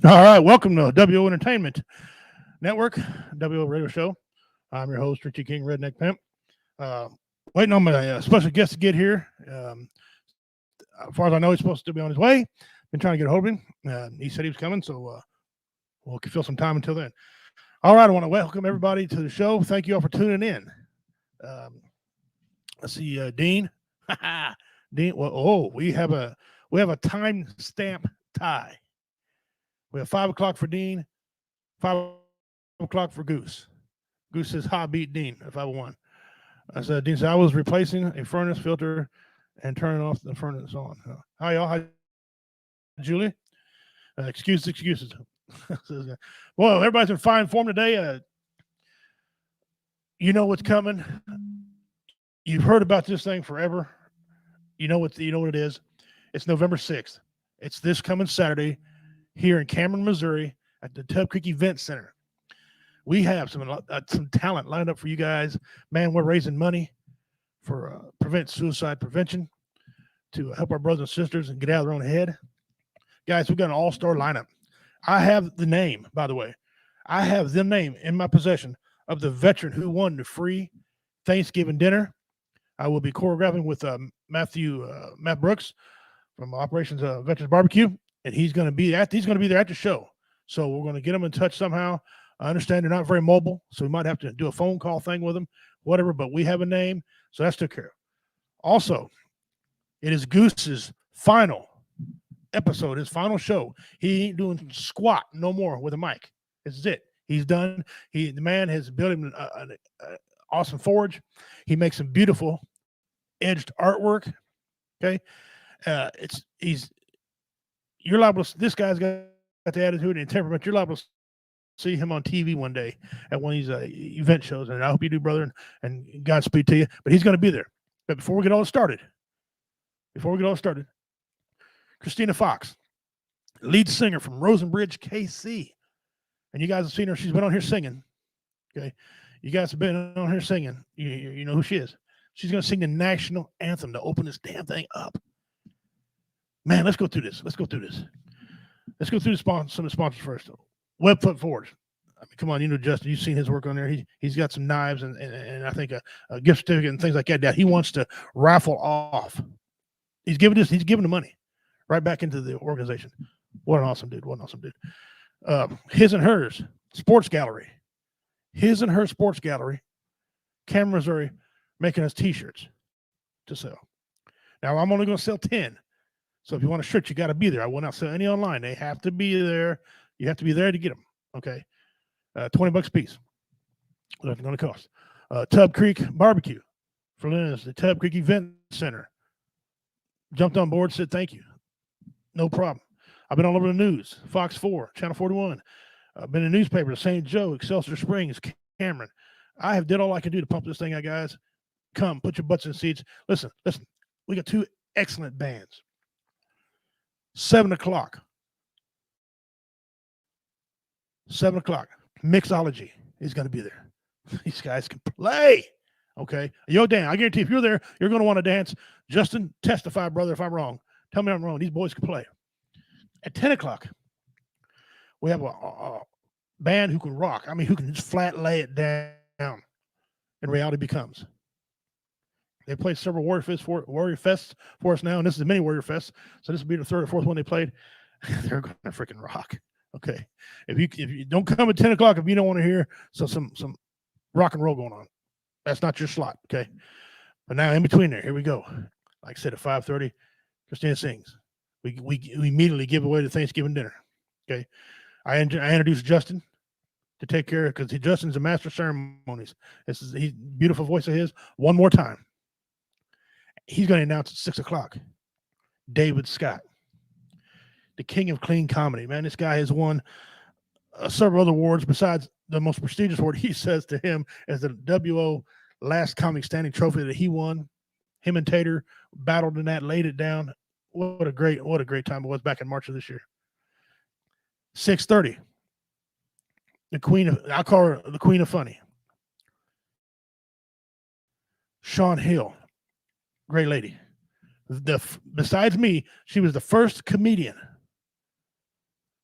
All right, welcome to WO Entertainment Network, WO Radio Show. I'm your host, Richie King, Redneck Pimp. Uh, Waiting on my special guest to get here. As far as I know, he's supposed to be on his way. Been trying to get a hold of him. He said he was coming, so we'll fill some time until then. All right, I want to welcome everybody to the show. Thank you all for tuning in. Um, let's see, Dean. Dean. Well, we have a time stamp tie. We have 5 o'clock for Dean, 5 o'clock for Goose. Goose says, "Hi, beat Dean at 501." I said, Dean said, "I was replacing a furnace filter and turning off the furnace on." Hi, y'all. Hi, Julie. Excuses. Well, everybody's in fine form today. You know what's coming. You've heard about this thing forever. You know what it is. It's November 6th. It's this coming Saturday here in Cameron, Missouri at the Tub Creek Event Center. We have some talent lined up for you guys. Man, we're raising money for prevent suicide prevention to help our brothers and sisters and get out of their own head. Guys, we've got an all-star lineup. I have the name, by the way. I have the name in my possession of the veteran who won the free Thanksgiving dinner. I will be choreographing with Matt Brooks from Operations Veterans Barbecue, and he's going to be there at the show. So we're going to get him in touch somehow. I understand they're not very mobile, so we might have to do a phone call thing with them, whatever, but we have a name, so that's took care of. Also, it is Goose's final episode, his final show. He ain't doing squat no more with a mic. This is it. He's done. The man has built him an awesome forge. He makes some beautiful edged artwork. Okay. You're liable to, this guy's got the attitude and temperament. You're liable to see him on TV one day at one of these event shows, and I hope you do, brother, and Godspeed to you. But he's going to be there. But before we get all started, Christina Fox, lead singer from Rosenbridge, KC, and you guys have seen her. She's been on here singing. Okay, you guys have been on here singing. You know who she is. She's going to sing the national anthem to open this damn thing up. Man, let's go through this. Let's go through some of the sponsors first. Webfoot Forge. I mean, come on, you know Justin. You've seen his work on there. He's got some knives and I think a gift certificate and things like that he wants to raffle off. He's giving the money right back into the organization. What an awesome dude. His and Hers Sports Gallery. His and Her Sports Gallery, Cameron, Missouri, making us T-shirts to sell. Now, I'm only going to sell 10. So if you want a shirt, you got to be there. I will not sell any online. They have to be there. You have to be there to get them. Okay. $20 a piece. That's going to cost. Tub Creek Barbecue for Linus, the Tub Creek Event Center. Jumped on board, said thank you. No problem. I've been all over the news. Fox 4, Channel 41. I've been in newspapers, St. Joe, Excelsior Springs, Cameron. I have did all I can do to pump this thing out, guys. Come, put your butts in seats. Listen. We got two excellent bands. 7 o'clock. Mixology is going to be there. These guys can play. Okay. Yo, Dan, I guarantee if you're there, you're going to want to dance. Justin, testify, brother, if I'm wrong. Tell me I'm wrong. These boys can play. At 10 o'clock, we have a band who can rock. I mean, who can just flat lay it down. And Reality Becomes. They played several Warrior Fests for us now, and this is a mini Warrior Fest. So this will be the third or fourth one they played. They're going to freaking rock. Okay. If you don't come at 10 o'clock if you don't want to hear some rock and roll going on. That's not your slot. Okay. But now in between there, here we go. Like I said, at 5:30, Christina sings. We immediately give away the Thanksgiving dinner. Okay. I introduced Justin to take care of, because Justin's a master of ceremonies. He's beautiful voice of his. One more time. He's going to announce at 6 o'clock. David Scott, the king of clean comedy. Man, this guy has won several other awards besides the most prestigious award he says to him as the WO Last Comic Standing Trophy that he won. Him and Tater battled in that, laid it down. What a great time it was back in March of this year. 6:30. I call her the Queen of Funny. Sean Hill, great lady. Besides me, she was the first comedian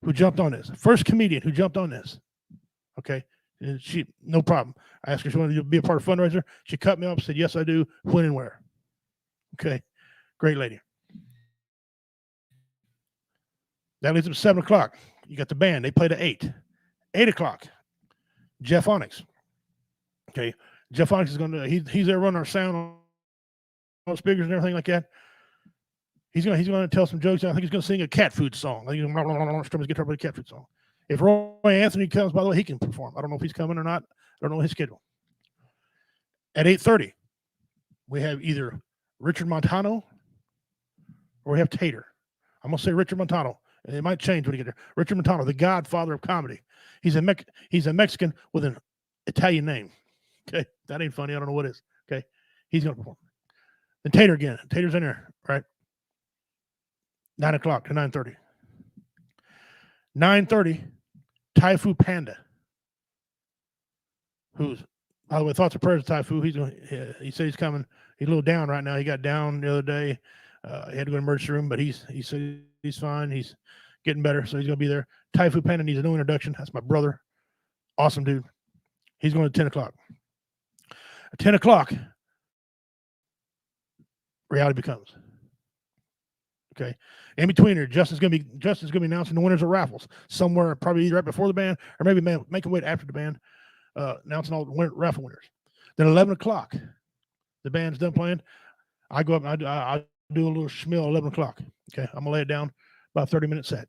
who jumped on this. First comedian who jumped on this. Okay. And she, no problem. I asked her if she wanted to be a part of fundraiser. She cut me off, said, yes, I do. When and where. Okay. Great lady. That leads up to 7 o'clock. You got the band. They played at 8. 8 o'clock. Jeff Onyx. Okay. Jeff Onyx is going to, he's there running our sound on speakers and everything like that. He's going to tell some jokes. I think he's going to sing a cat food song. Like he's going to strum his guitar with a cat food song. If Roy Anthony comes, by the way, he can perform. I don't know if he's coming or not. I don't know his schedule. At 8:30, we have either Richard Montano or we have Tater. I'm going to say Richard Montano. It might change when you get there. Richard Montano, the godfather of comedy. He's a Mexican with an Italian name. Okay. That ain't funny. I don't know what it is. Okay. He's going to perform. Then Tater again. Tater's in there, right? 9 o'clock to 9:30. 9:30, Typhoon Panda, who's, by the way, thoughts and prayers to Typhoon. He said he's coming. He's a little down right now. He got down the other day. He had to go to the emergency room, but he said he's fine. He's getting better, so he's going to be there. Typhoon Panda needs a new introduction. That's my brother. Awesome dude. He's going to 10 o'clock. At 10 o'clock, Reality Becomes. Okay. In between here, Justin's gonna be announcing the winners of raffles somewhere, probably right before the band, or maybe make him wait after the band, announcing all the raffle winners. Then 11 o'clock, the band's done playing. I go up and I do a little schmill 11 o'clock. Okay, I'm gonna lay it down, about 30-minute set.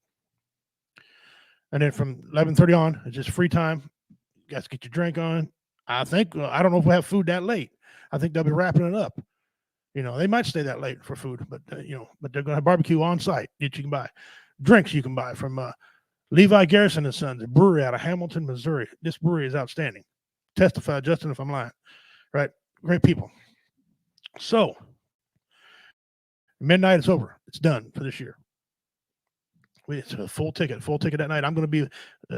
And then from 11:30 on, it's just free time. You guys get your drink on. I think I don't know if we'll have food that late. I think they'll be wrapping it up. You know, they might stay that late for food, but but they're going to have barbecue on site that you can buy. Drinks you can buy from Levi Garrison and Sons, a brewery out of Hamilton, Missouri. This brewery is outstanding. Testify, Justin, if I'm lying. Right? Great people. So, midnight is over. It's done for this year. It's a full ticket that night. I'm going to be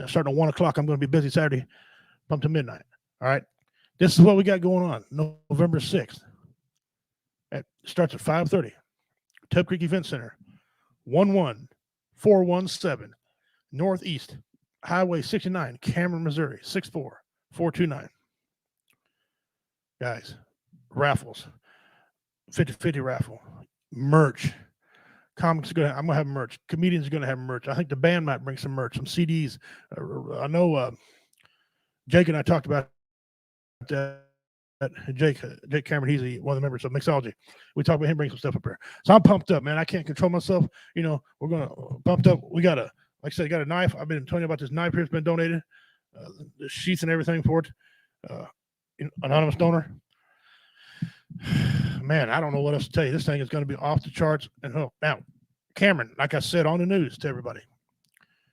starting at 1 o'clock. I'm going to be busy Saturday, up to midnight. All right. This is what we got going on. November 6th. It starts at 5:30. Tub Creek Event Center, 11417 Northeast Highway 69, Cameron, Missouri, 64429. Guys, raffles, 50-50 raffle, merch. Comics I'm gonna have merch. Comedians are gonna have merch. I think the band might bring some merch, some CDs. I know Jake and I talked about that. Jake Cameron, he's one of the members of Mixology. We talked about him bringing some stuff up here. So I'm pumped up, man. I can't control myself. We're going to pumped up. We got like I said, got a knife. I've been telling you about this knife here. It's been donated. The sheaths and everything for it. Anonymous donor. Man, I don't know what else to tell you. This thing is going to be off the charts. And now, Cameron, like I said on the news to everybody,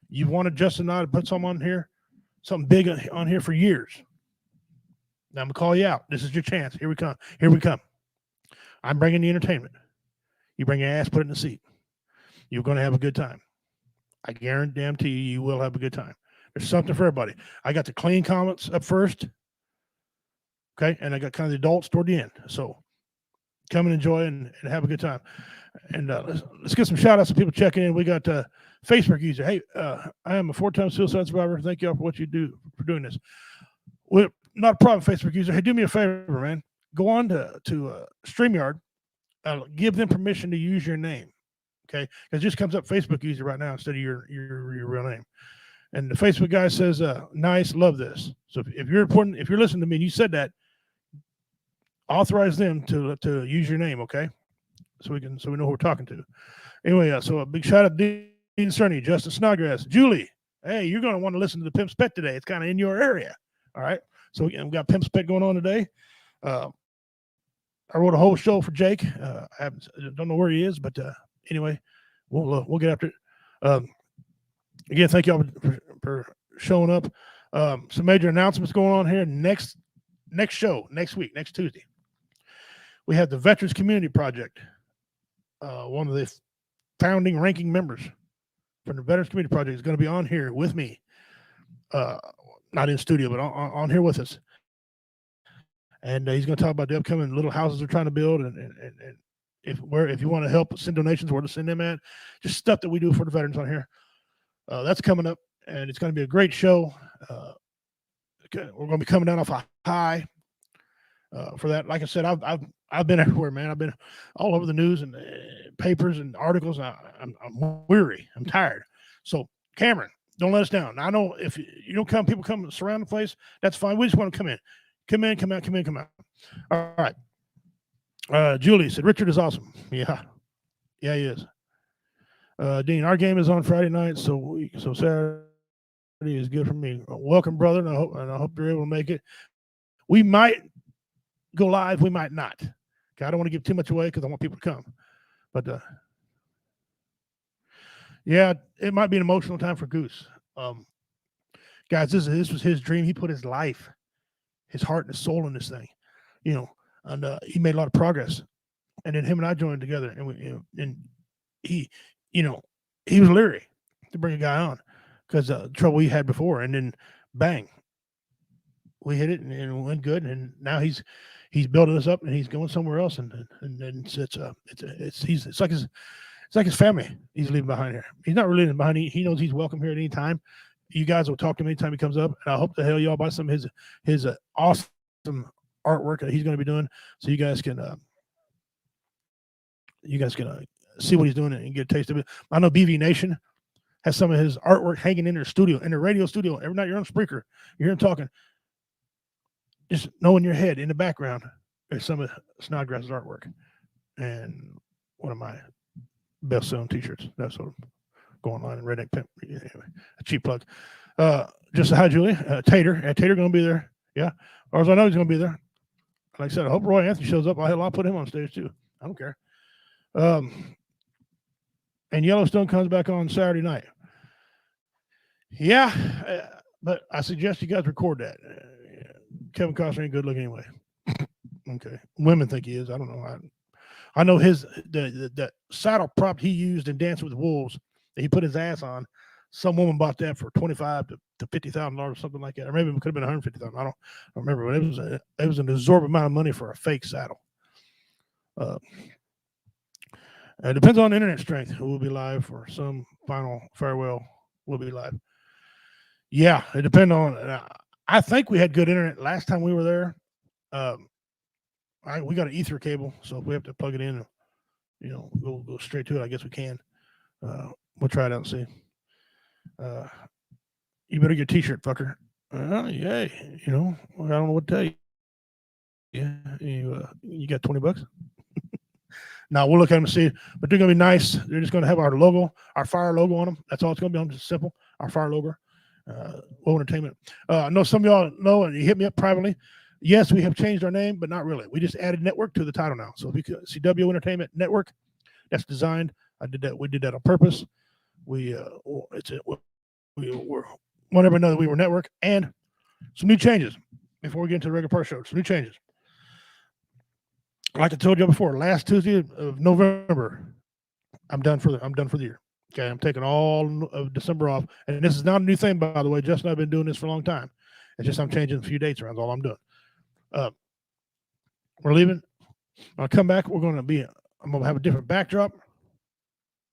you've wanted Justin and I to put something big on here for years. Now I'm going to call you out. This is your chance. Here we come. I'm bringing the entertainment. You bring your ass, put it in the seat. You're going to have a good time. I guarantee you will have a good time. There's something for everybody. I got the clean comments up first. Okay. And I got kind of the adults toward the end. So come and enjoy and have a good time. And let's get some shout outs to people checking in. We got Facebook user. Hey, I am a 4-time suicide survivor. Thank you all for what you do for doing this. Well, not a problem, Facebook user. Hey, do me a favor, man. Go on to StreamYard. Give them permission to use your name, okay? Because it just comes up Facebook user right now instead of your real name. And the Facebook guy says, "Nice, love this." So if you're listening to me and you said that, authorize them to use your name, okay? So we know who we're talking to. Anyway, so a big shout out to Dean Cerny, Justin Snodgrass, Julie. Hey, you're going to want to listen to the Pimps Pet today. It's kind of in your area. All right. So we've got Pimps Pet going on today. I wrote a whole show for Jake. I don't know where he is, but anyway, we'll get after it. Again, thank y'all for showing up. Some major announcements going on here. Next show, next week, next Tuesday, we have the Veterans Community Project. One of the founding ranking members from the Veterans Community Project is going to be on here with me. Not in studio, but on here with us. And he's going to talk about the upcoming little houses they're trying to build, and if you want to help send donations, where to send them at, just stuff that we do for the veterans on here. That's coming up, and it's going to be a great show. We're going to be coming down off a high for that. Like I said, I've been everywhere, man. I've been all over the news and papers and articles. I'm weary. I'm tired. So Cameron, don't let us down. I know if you don't come, people come and surround the place. That's fine. We just want to come in, come out, come out. All right. Julie said Richard is awesome. Yeah, he is. Dean, our game is on Friday night, so Saturday is good for me. Welcome, brother, and I hope you're able to make it. We might go live, we might not. Okay, I don't want to give too much away because I want people to come. But yeah, it might be an emotional time for Goose. Guys, this was his dream. He put his life, his heart, and his soul in this thing, and he made a lot of progress. And then him and I joined together, and he, he was leery to bring a guy on because the trouble he had before, and then bang, we hit it and it went good, and now he's building us up and he's going somewhere else, and it's like his family he's leaving behind here. He's not really leaving behind. He knows he's welcome here at any time. You guys will talk to him anytime he comes up, and I hope the hell y'all buy some of his awesome artwork that he's going to be doing, so you guys can see what he's doing and get a taste of it. I know BV Nation has some of his artwork hanging in their studio, in their radio studio. Every night you're on Spreaker, you're hearing talking. Just know in your head, in the background, there's some of Snodgrass's artwork. And one of my best-selling T-shirts. That's what go online and Redneck Pimp. Anyway, a cheap plug. Just a hi, Julie. Tater. Tater going to be there. Yeah. Or as I know he's going to be there. Like I said, I hope Roy Anthony shows up. I'll put him on stage too. I don't care. And Yellowstone comes back on Saturday night. Yeah, but I suggest you guys record that. Kevin Costner ain't good looking anyway. Okay, women think he is. I don't know. I know the saddle prop he used in Dance with the Wolves that he put his ass on. Some woman bought that for $25,000 to $50,000 or something like that, or maybe it could have been $150,000. I don't remember, but it was an absorbent amount of money for a fake saddle. It depends on internet strength. We'll be live for some final farewell. We'll be live. Yeah, it depends on. I think we had good internet last time we were there. We got an ether cable, so if we have to plug it in, go straight to it. I guess we can. We'll try it out and see. You better get a T-shirt, fucker. Yeah, I don't know what to tell you. Yeah, you got $20? Now we'll look at them and see, but they're gonna be nice. They're just gonna have our logo, our fire logo on them. That's all it's gonna be on. Just simple, our fire logo. Woe Entertainment. I know some of y'all know, and you hit me up privately. Yes, we have changed our name, but not really. We just added network to the title now. So if you could see W Entertainment Network, that's designed. I did that. We did that on purpose. We want everyone to know that we were network, and some new changes before we get into the regular part show. Some new changes. Like I told you before, last Tuesday of November, I'm done for the year. Okay, I'm taking all of December off, and this is not a new thing, by the way. Justin and I've been doing this for a long time. It's just I'm changing a few dates around. That's all I'm doing. We're leaving. I'll come back. I'm going to have a different backdrop,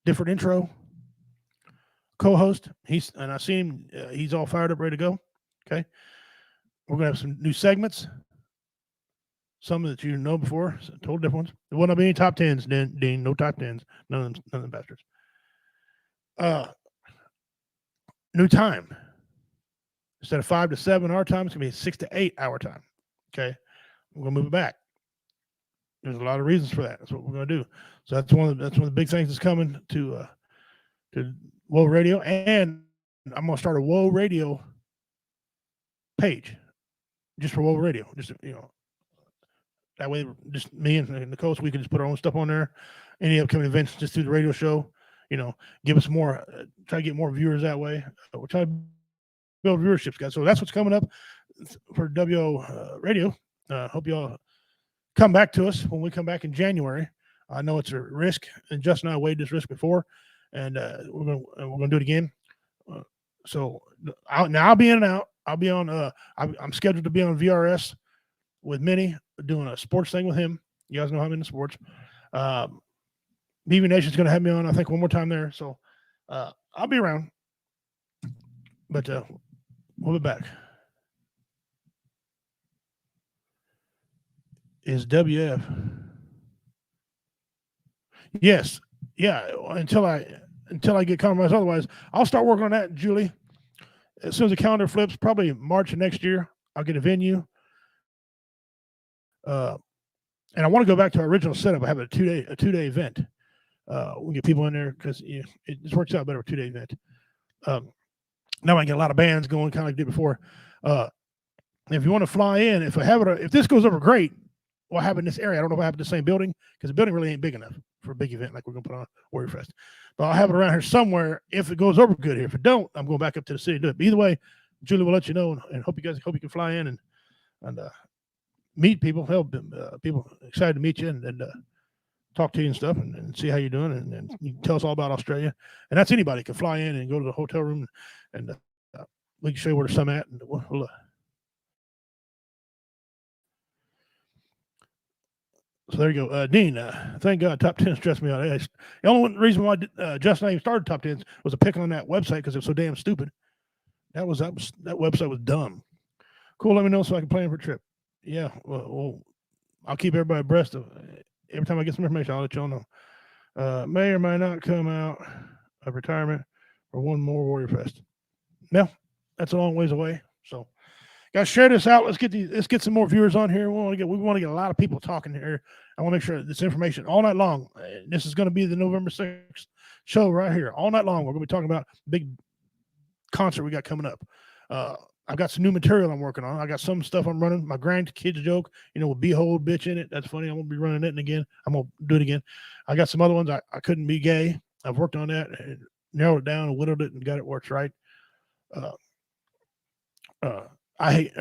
different intro. Co-host. I see him. He's all fired up, ready to go. Okay. We're going to have some new segments. Some that you know before, total different ones. There won't be any top tens, Dean. No top tens. None of them bastards. New time. Instead of 5 to 7 our time, it's gonna be 6 to 8 our time. Okay, we're gonna move it back. There's a lot of reasons for that. That's what we're gonna do. So that's one of the big things that's coming to Woe Radio, and I'm gonna start a Woe Radio page just for Woe Radio. Just that way, just me and Nicole, so we can just put our own stuff on there. Any upcoming events, just through the radio show. Give us more. Try to get more viewers that way. We're trying to build viewerships, guys. So that's what's coming up for WO Radio. Hope y'all come back to us when we come back in January. I know it's a risk, and Justin and I weighed this risk before, and we're gonna do it again. So I'll be in and out. I'll be on. I'm scheduled to be on VRS with Minnie, doing a sports thing with him. You guys know I'm into sports. BB Nation's going to have me on, I think, one more time there. So I'll be around. But we'll be back. Is WF? Yes, yeah. Until I get compromised. Otherwise, I'll start working on that, Julie. As soon as the calendar flips, probably March of next year, I'll get a venue. And I want to go back to our original setup. I have a 2-day event. We'll get people in there because it just works out better with a 2-day event. Now I can get a lot of bands going, kind of like I did before. If you want to fly in, if this goes over great, we'll have it in this area. I don't know if I have it in the same building because the building really ain't big enough for a big event like we're going to put on Warrior Fest. But I'll have it around here somewhere if it goes over good here. If it don't, I'm going back up to the city to do it. But either way, Julie will let you know, and hope you can fly in and meet people. Help people excited to meet you and talk to you and stuff and see how you're doing and you can tell us all about Australia. And that's anybody can fly in and go to the hotel room and we can show you where some at and we'll so there you go. Dean, thank God top 10 stressed me out. The only reason why Justin and I even started top 10s was a pick on that website because it was so damn stupid. That website was dumb. Cool, let me know so I can plan for a trip. Yeah, well I'll keep everybody abreast of every time I get some information, I'll let y'all know. May or may not come out of retirement or one more Warrior Fest. No, that's a long ways away. So guys, share this out. Let's get some more viewers on here. We want to get a lot of people talking here. I want to make sure this information all night long. This is going to be the November 6th show right here. All night long, we're going to be talking about big concert we got coming up. I've got some new material I'm working on. I got some stuff I'm running. My grandkids joke, with Behold Bitch in it. That's funny. I'm going to be running it again. I'm going to do it again. I got some other ones. I couldn't be gay. I've worked on that and narrowed it down and whittled it and got it works right. I hate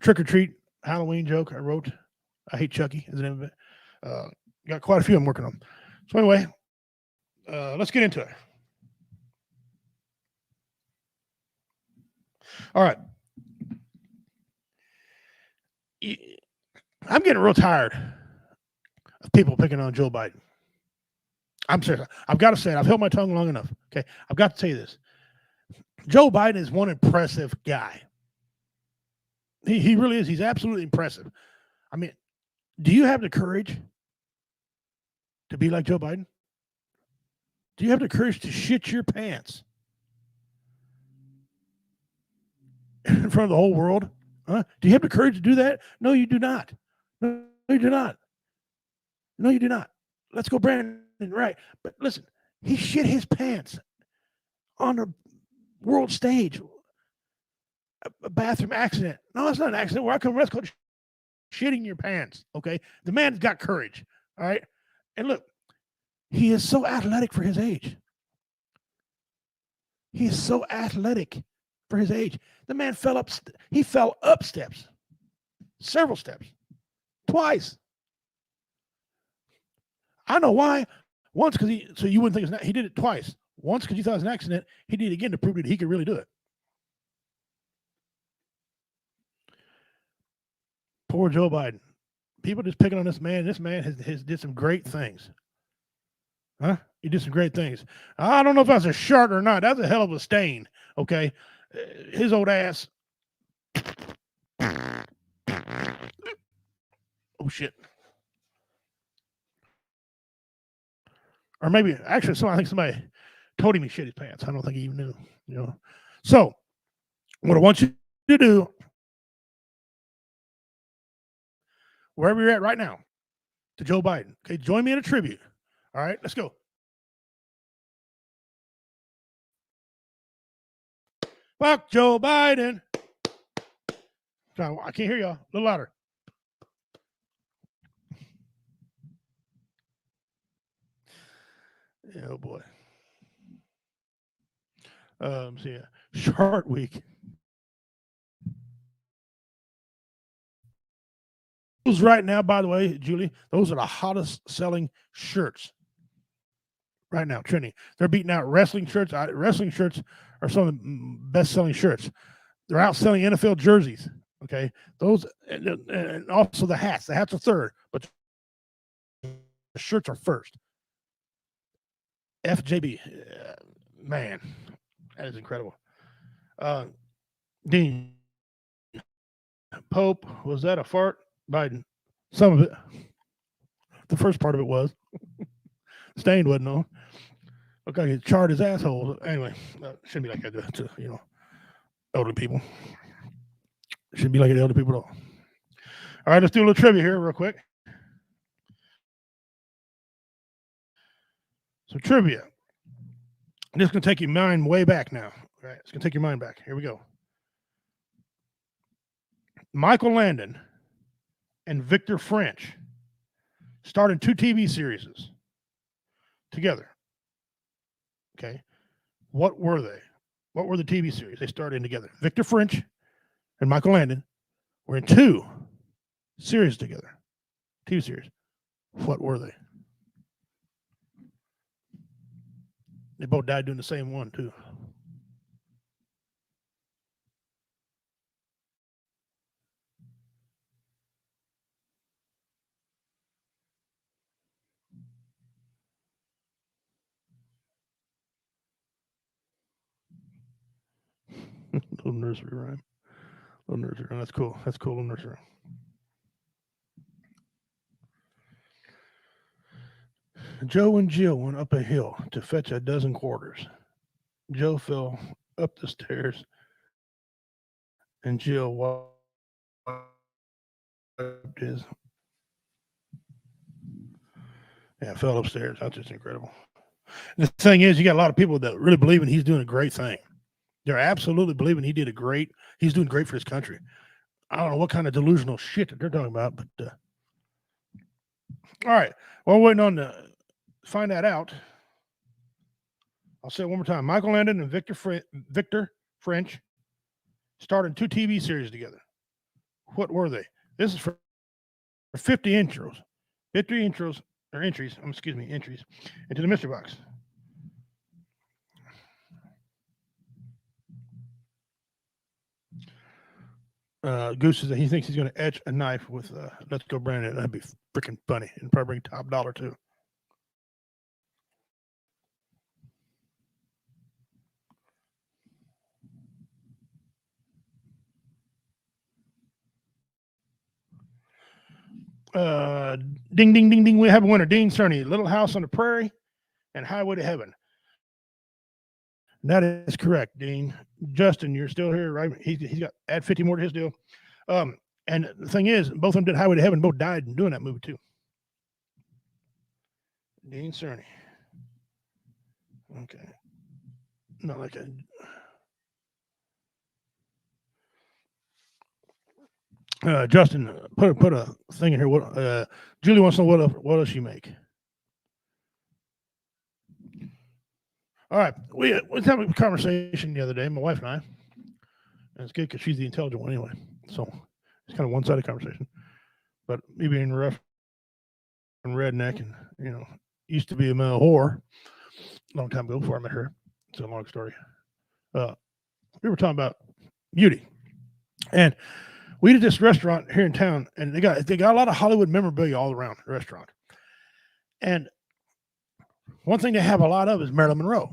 Trick or Treat Halloween joke I wrote. I hate Chucky is the name of it. Got quite a few I'm working on. So anyway, let's get into it. All right. I'm getting real tired of people picking on Joe Biden. I'm serious. I've got to say it. I've held my tongue long enough. Okay. I've got to tell you this. Joe Biden is one impressive guy. He really is. He's absolutely impressive. I mean, do you have the courage to be like Joe Biden? Do you have the courage to shit your pants in front of the whole world? Huh? Do you have the courage to do that? No, you do not. No, you do not. No, you do not. Let's go, Brandon. Right. But listen, he shit his pants on the world stage. A bathroom accident. No, it's not an accident. Where I come from, that's called shitting your pants. Okay. The man's got courage. All right. And look, he is so athletic for his age. He is so athletic for his age. The man fell up steps, several steps, twice. I know why. Once because so you wouldn't think it's not, he did it twice. Once because you thought it was an accident. He did it again to prove that he could really do it. Poor Joe Biden. People just picking on this man. This man has did some great things. Huh? He did some great things. I don't know if that's a shark or not. That's a hell of a stain. Okay. His old ass. Oh, shit. Or maybe, actually, I think somebody told him he shit his pants. I don't think he even knew. So, what I want you to do, wherever you're at right now, to Joe Biden, okay, join me in a tribute. All right, let's go. Fuck Joe Biden. I can't hear y'all. A little louder. Oh boy. See, Shark Week. Those right now, by the way, Julie, those are the hottest selling shirts right now, trending. They're beating out wrestling shirts. Wrestling shirts are some of the best selling shirts. They're outselling NFL jerseys. Okay, those and also the hats. The hats are third, but the shirts are first. FJB, man, that is incredible. Dean Pope, was that a fart? Biden. Some of it. The first part of it was. Stained wasn't on. Looked like he charred his asshole. Anyway, shouldn't be like that to elderly people. Shouldn't be like it to elderly people at all. All right, let's do a little trivia here real quick. So trivia. This is going to take your mind way back now. All right, it's going to take your mind back. Here we go. Michael Landon and Victor French started 2 TV series together. Okay. What were they? What were the TV series they started in together? Victor French and Michael Landon were in 2 series together. TV series. What were they? They both died doing the same one, too. Little nursery rhyme. Little nursery rhyme. That's cool. That's cool. Little nursery rhyme. Joe and Jill went up a hill to fetch a dozen quarters. Joe fell up the stairs, and Jill wiped his. Yeah, fell upstairs. That's just incredible. The thing is, you got a lot of people that really believe in he's doing a great thing. They're absolutely believing he's doing great for his country. I don't know what kind of delusional shit that they're talking about, but all right. Well, we're waiting on to find that out. I'll say it one more time. Michael Landon and Victor French started 2 TV series together. What were they? This is for 50 intros. 50 intros or entries. Entries into the mystery box. Goose says that he thinks he's going to etch a knife with Let's Go Brandon. That'd be freaking funny and probably bring top dollar too. Ding, ding, ding, ding. We have a winner. Dean Cerny, Little House on the Prairie and Highway to Heaven. That is correct, Dean. Justin, you're still here, right? He's got add 50 more to his deal. And the thing is, both of them did Highway to Heaven. Both died in doing that movie too. Dean Cerny. Okay. Not like a. Justin, put a thing in here. What Julie wants to know what does she make? All right, we was having a conversation the other day, my wife and I, and it's good because she's the intelligent one anyway. So it's kind of one-sided conversation. But me being rough and redneck, and used to be a male whore a long time ago before I met her. It's a long story. We were talking about beauty, and we did this restaurant here in town, and they got a lot of Hollywood memorabilia all around the restaurant. And one thing they have a lot of is Marilyn Monroe.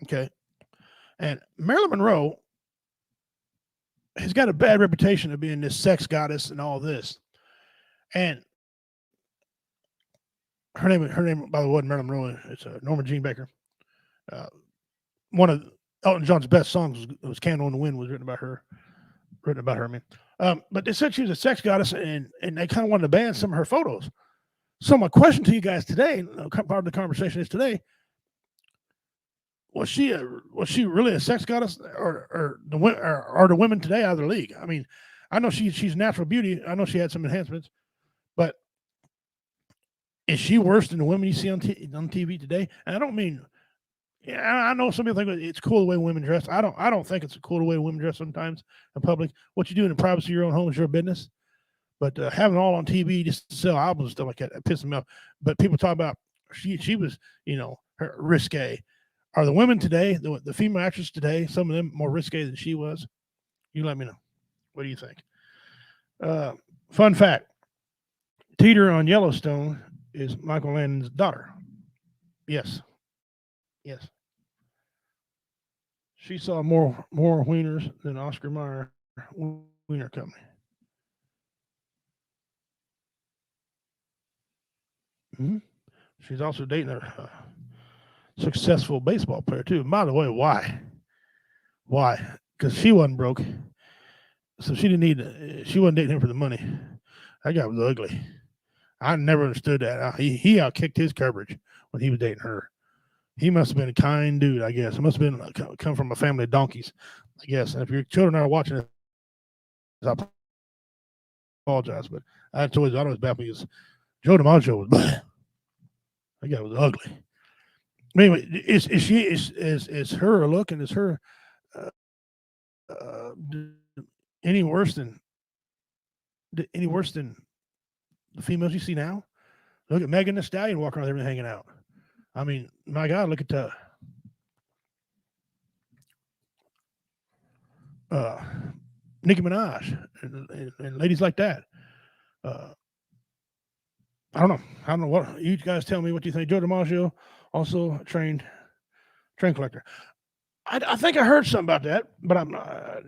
Okay. And Marilyn Monroe has got a bad reputation of being this sex goddess and all this. And her name, by the way, Marilyn Monroe. It's Norma Jean Baker. One of Elton John's best songs was "Candle in the Wind," was written about her. I mean, but they said she was a sex goddess, and they kind of wanted to ban some of her photos. So my question to you guys today, part of the conversation is today: was she really a sex goddess, or the women today out of their league? I mean, I know she's natural beauty. I know she had some enhancements, but is she worse than the women you see on TV today? And I don't mean. Yeah, I know some people think it's cool the way women dress. I don't think it's cool the way women dress sometimes in public. What you do in the privacy of your own home is your business. But having it all on TV just to sell albums and stuff like that, it pisses me off. But people talk about she was, her risque. Are the women today, the female actresses today, some of them more risque than she was? You let me know. What do you think? Fun fact: Teeter on Yellowstone is Michael Landon's daughter. Yes. She saw more wieners than Oscar Mayer Wiener Company. Mm-hmm. She's also dating a successful baseball player too. By the way, why? Why? Because she wasn't broke, so she didn't need. She wasn't dating him for the money. That guy was ugly. I never understood that. He outkicked his coverage when he was dating her. He must have been a kind dude, I guess. It must have been come from a family of donkeys, I guess. And if your children are watching this, I apologize, but I always baffled because Joe DiMaggio was that guy was ugly. Anyway, is her look and is her uh, uh, any worse than any worse than the females you see now? Look at Megan Thee Stallion walking around there hanging out. I mean, my God, look at uh, Nicki Minaj and ladies like that. Uh, I don't know. I don't know what you guys tell me what you think. Joe DiMaggio, also a train collector. I think I heard something about that, but I'm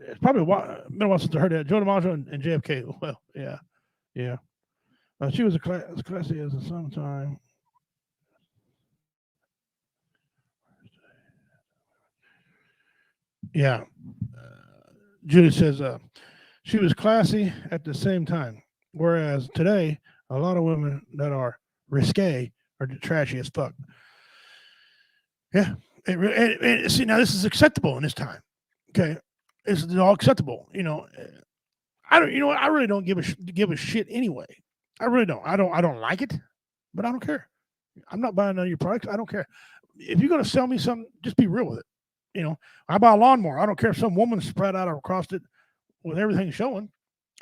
it's probably been a while since I heard that. Joe DiMaggio and JFK. Well, yeah, yeah. She was as classy as the summertime. Yeah. Judy says she was classy at the same time, whereas today a lot of women that are risque are trashy as fuck. Yeah. See, now this is acceptable in this time. Okay, this is all acceptable. I don't. You know what? I really don't give a shit anyway. I really don't. I don't like it, but I don't care. I'm not buying none of your products. I don't care. If you're gonna sell me something, just be real with it. I buy a lawnmower. I don't care if some woman spread out across it with everything showing.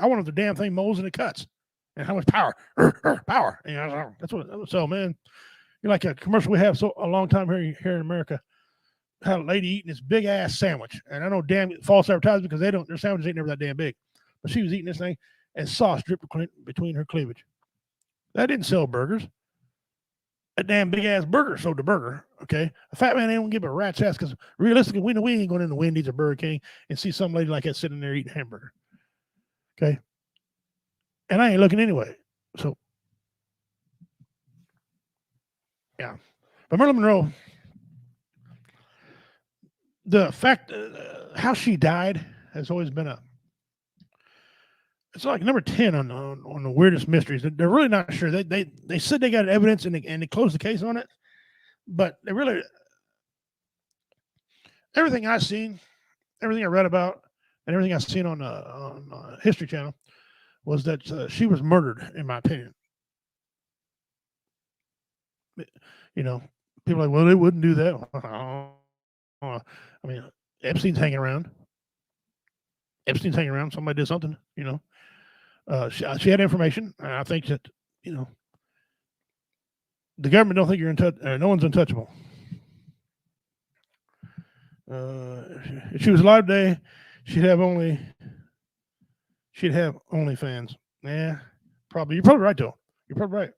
I want if the damn thing mows and it cuts, and how much power, power. That's what. So, man, you're like a commercial we have so a long time here in America. Had a lady eating this big ass sandwich, and I know damn false advertising because their sandwiches ain't never that damn big, but she was eating this thing, and sauce dripped between her cleavage. That didn't sell burgers. A damn big ass burger sold the burger. Okay, a fat man ain't gonna give a rat's ass because realistically, we ain't going in the Wendy's or Burger King and see some lady like that sitting there eating a hamburger. Okay, and I ain't looking anyway. So yeah, but Marilyn Monroe, the fact how she died has always been a it's like number 10 on the weirdest mysteries. They're really not sure. They said they got evidence and they closed the case on it, but they really everything I've seen, everything I read about, and everything I've seen on History Channel was that she was murdered. In my opinion, you know, people are like, well, they wouldn't do that. I mean, Epstein's hanging around. Epstein's hanging around. Somebody did something. She had information. And I think that you know the government don't think you're in touch. No one's untouchable. If she was alive today, she'd have only fans. Yeah, probably. You're probably right though. You're probably right.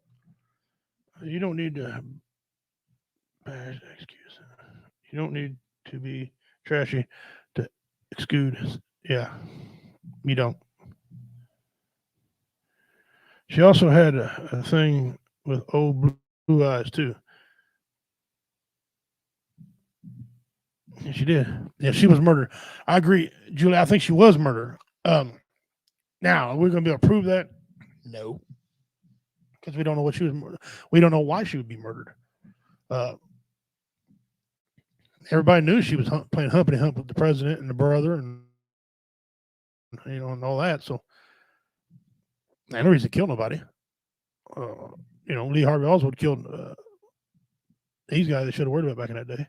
You don't need to excuse. You don't need to be trashy to excuse. Yeah, you don't. She also had a thing with old blue eyes too. Yeah, she did. Yeah, she was murdered. I agree, Julie. I think she was murdered. Now are we going to be able to prove that? No, because we don't know what she was. We don't know why she would be murdered. Uh, Everybody knew she was playing humpity hump with the president and the brother, and and all that. So, ain't no reason to kill nobody. Lee Harvey Oswald killed these guys they should have worried about back in that day.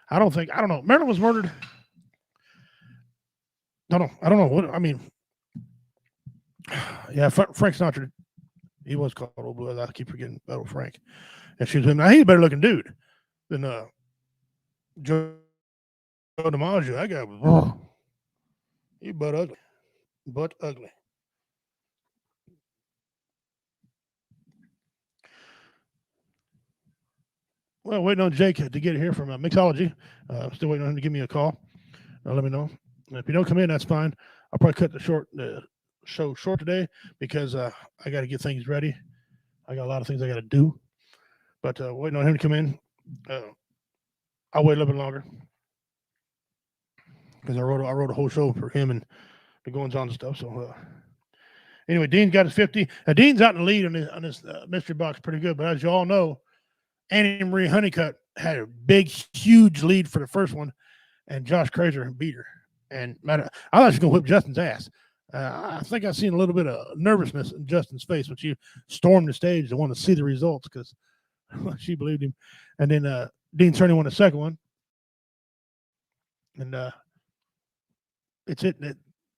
I don't know. Marilyn was murdered. I don't know what I mean. Yeah, Frank Sinatra, he was called Old Blue. I keep forgetting about Frank. And she was him. Now he's a better looking dude than Joe DiMaggio. That guy was he butt ugly. Butt ugly. Well, waiting on Jake to get here from mixology. Still waiting on him to give me a call. let me know. If you don't come in, that's fine. I'll probably cut the show short today because I got to get things ready. I got a lot of things I got to do. But waiting on him to come in. Uh, I'll wait a little bit longer because I wrote a whole show for him and the goings on and stuff. So anyway, Dean's got his 50. Dean's out in the lead on this mystery box pretty good. But as you all know, Annie Marie Honeycutt had a big, huge lead for the first one, and Josh Krazer beat her. And I thought she was going to whip Justin's ass. I think I seen a little bit of nervousness in Justin's face when she stormed the stage and wanted to see the results because she believed him. And then Dean Cerny won the second one. And it's it.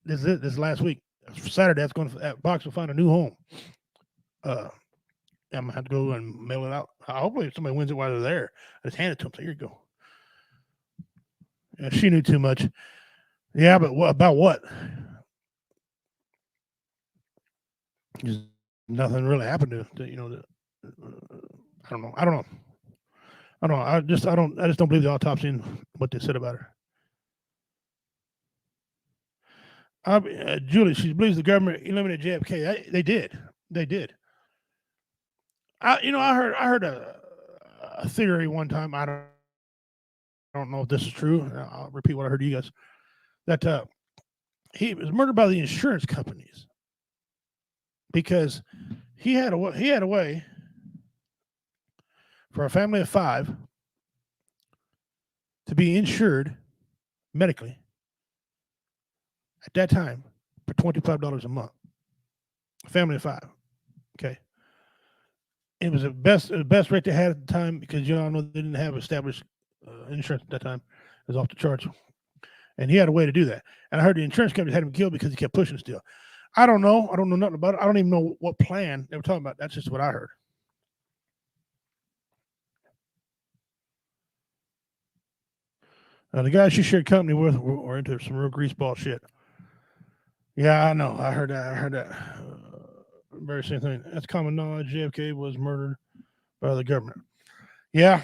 This is it. This is last week. Saturday, that's going to that box will find a new home. I'm gonna have to go and mail it out. Hopefully, if somebody wins it while they're there, I just hand it to them. So here you go. Yeah, she knew too much. Yeah, but about what? Just nothing really happened to you know. I don't know. I just don't believe the autopsy and what they said about her. Julie, she believes the government eliminated JFK. They did. They did. I heard a theory one time. I don't know if this is true. I'll repeat what I heard to you guys. That he was murdered by the insurance companies because he had a way for a family of 5 to be insured medically at that time for $25 a month. A family of 5. Okay. It was the best rate they had at the time because you all know they didn't have established insurance at that time. It was off the charts. And he had a way to do that. And I heard the insurance companies had him killed because he kept pushing still. I don't know. I don't know nothing about it. I don't even know what plan they were talking about. That's just what I heard. The guys she shared company with were into some real greaseball shit. Yeah, I know. I heard that. Very same thing. That's common knowledge. JFK was murdered by the government. Yeah.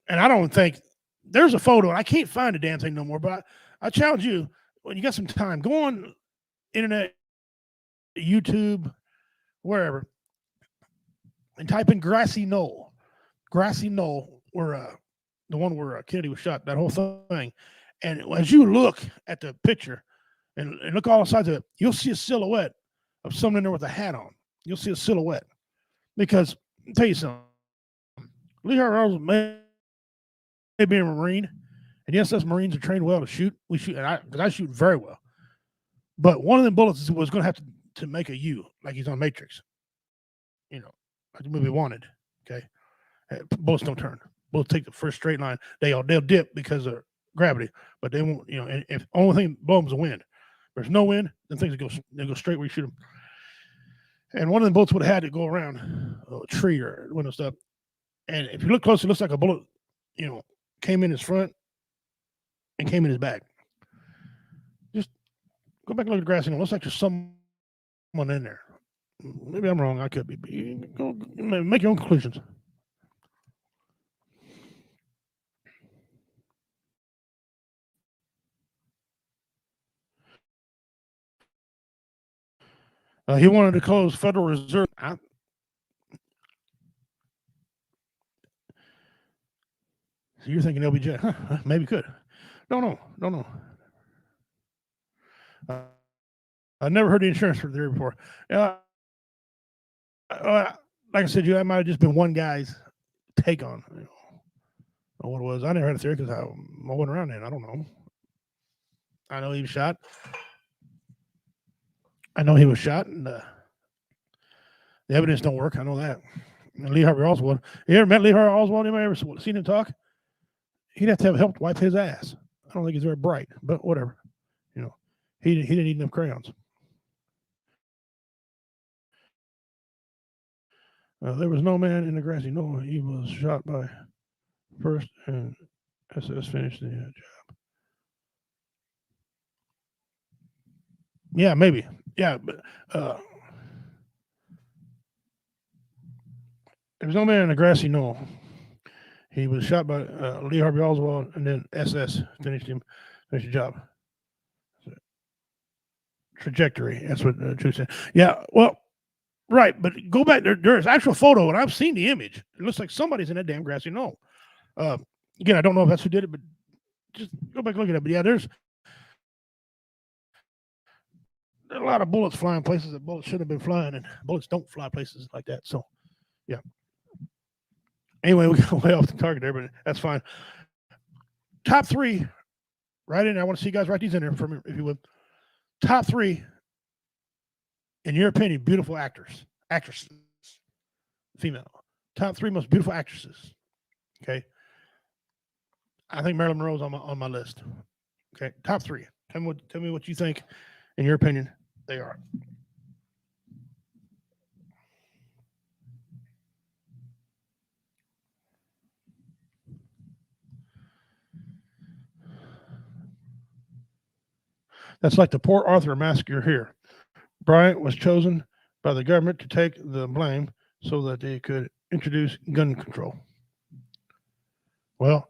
And I don't think there's a photo. I can't find the damn thing no more, but I challenge you when you got some time, go on internet, YouTube, wherever, and type in Grassy Knoll. Grassy Knoll, where the one where Kennedy was shot, that whole thing. And as you look at the picture and look all sides of it, you'll see a silhouette of someone in there with a hat on. You'll see a silhouette. Because, I'll tell you something, Lee Harvey may be a Marine. And yes, us Marines are trained well to shoot. We shoot, because I shoot very well. But one of them bullets was going to have to make a U, like he's on Matrix. You know, like the movie Wanted. Okay, bullets don't turn. Bullets take the first straight line. They'll dip because of gravity, but they won't. You know, and if only thing blow them is the wind. If there's no wind, then things go straight where you shoot them. And one of the bullets would have had to go around a tree or window stuff. And if you look close, it looks like a bullet, came in his front and came in his back. Just go back and look at the grass. It looks like there's someone in there. Maybe I'm wrong. I could be. Go make your own conclusions. He wanted to close Federal Reserve. So you're thinking LBJ? Huh, maybe could. No. I never heard the insurance theory before. Like I said, that might have just been one guy's take on what it was. I never had a theory because I wasn't around then. I don't know. I know he was shot. And the evidence don't work. I know that. And Lee Harvey Oswald. You ever met Lee Harvey Oswald? Anybody ever seen him talk? He'd have to have help wipe his ass. I don't think he's very bright, but whatever. He didn't eat enough crayons. There was no man in the grassy knoll. He was shot by first, and SS finished the job. Yeah, maybe. Yeah, but there was no man in the grassy knoll. He was shot by Lee Harvey Oswald, and then SS finished the job. Trajectory. That's what Drew said. Yeah, well, right, but go back. There's actual photo, and I've seen the image. It looks like somebody's in that damn grassy knoll. Again, I don't know if that's who did it, but just go back and look at it. But yeah, there's a lot of bullets flying places that bullets should have been flying, and bullets don't fly places like that. So, yeah. Anyway, we got way off the target there, but that's fine. Top three, right in there. I want to see you guys write these in there for me, if you would. Top three, in your opinion, beautiful actresses, female. Top three most beautiful actresses. Okay. I think Marilyn Monroe's on my list. Okay. Top three. Tell me what you think, in your opinion, they are. That's like the Port Arthur massacre here. Bryant was chosen by the government to take the blame so that they could introduce gun control. Well,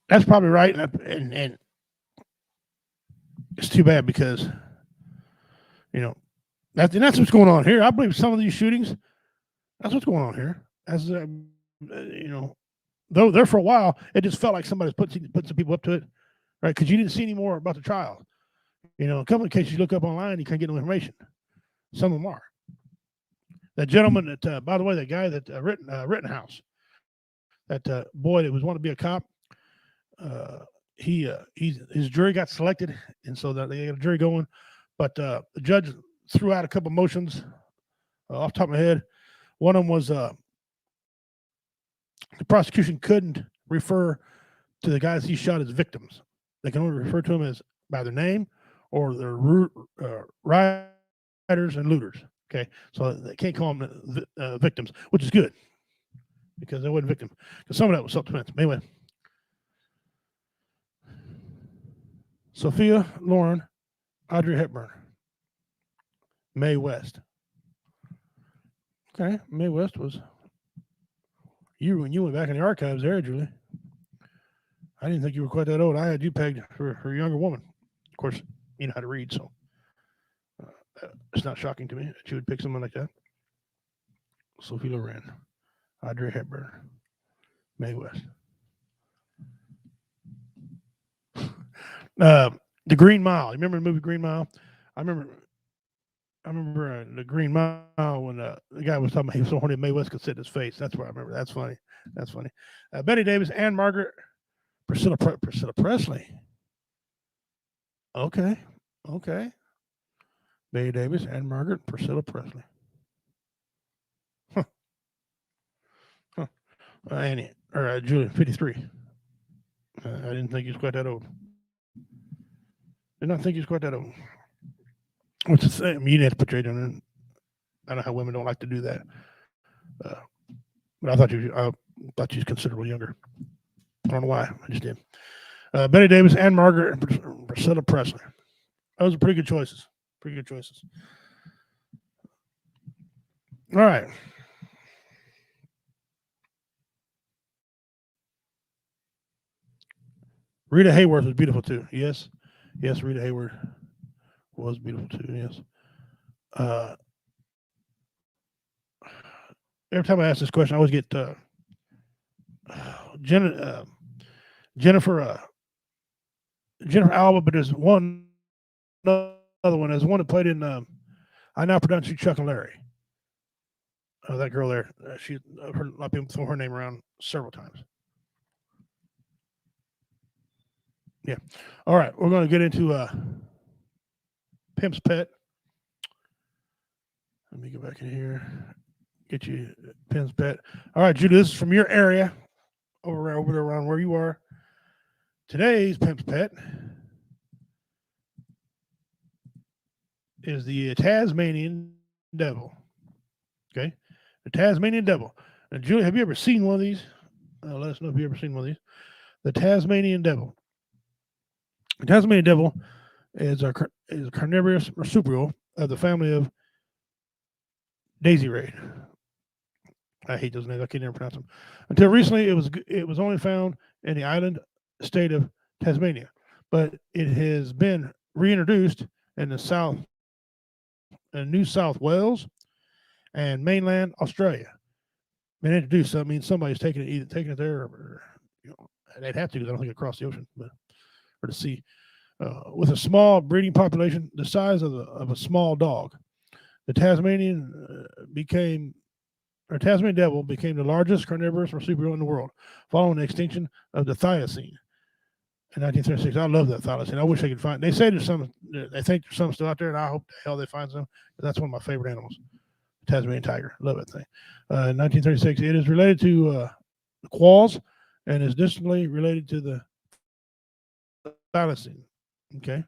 that's probably right, and it's too bad because that's what's going on here. I believe some of these shootings, that's what's going on here. As though there for a while, it just felt like somebody's put some people up to it, right? Because you didn't see any more about the trial. A couple of cases you look up online, you can't get no information. Some of them are. That gentleman that, by the way, that guy that Rittenhouse, that boy that was wanting to be a cop, his jury got selected, and so that they got a jury going. But the judge threw out a couple of motions off the top of my head. One of them was the prosecution couldn't refer to the guys he shot as victims. They can only refer to them as by their name or their rioters and looters. Okay, so they can't call them victims, which is good because they wasn't victims. Because some of that was self-defense. Anyway, Sophia Loren, Audrey Hepburn, Mae West. Okay, Mae West was when you went back in the archives there, Julie. I didn't think you were quite that old. I had you pegged for a younger woman. Of course, you know how to read, so it's not shocking to me that you would pick someone like that. Sophie Loren, Audrey Hepburn, Mae West. The Green Mile. You remember the movie Green Mile? I remember the Green Mile when the guy was talking about he was so horny Mae West could sit in his face. That's what I remember. That's funny. Betty Davis, Ann Margaret, Priscilla Presley. Okay. Betty Davis, Ann Margaret, Priscilla Presley. Annie or Julie, 53. I didn't think he was quite that old. Did not think he was quite that old. What's the same? You didn't have to put your age on it. I don't know how women don't like to do that. But I thought she was considerably younger. I don't know why. I just did. Betty Davis, Ann Margaret, and Priscilla Presley. Those are pretty good choices. All right. Rita Hayworth was beautiful too. Yes, Rita Hayworth was beautiful too. Yes. Every time I ask this question, I always get Jennifer Alba, but there's one other one. There's one that played in I Now Pronounce You Chuck and Larry. That girl there, I've heard a lot of people throw her name around several times. Yeah. All right, we're going to get into Pimp's Pet. Let me go back in here. Get you Pimp's Pet. All right, Judy, this is from your area, over there around where you are. Today's Pimp's Pet is the Tasmanian Devil. Okay, the Tasmanian Devil. Now, Julie, have you ever seen one of these? Let us know if you ever seen one of these. The Tasmanian Devil. The Tasmanian Devil is a carnivorous marsupial of the family of daisy ray. I hate those names. I can never pronounce them. Until recently, it was only found in the island state of Tasmania, but it has been reintroduced in the South, in New South Wales and mainland Australia. Been introduced, so that means somebody's taking it, either taking it there, or they'd have to, because I don't think it crossed the ocean, but or the sea. With a small breeding population, the size of a small dog, the Tasmanian devil became the largest carnivorous marsupial in the world, following the extinction of the thylacine in 1936. I love that thylacine. I wish I could find. They say there's some. They think there's some still out there, and I hope the hell they find some. That's one of my favorite animals, the Tasmanian tiger. Love that thing. In 1936, it is related to the quolls, and is distantly related to the thylacine. Okay,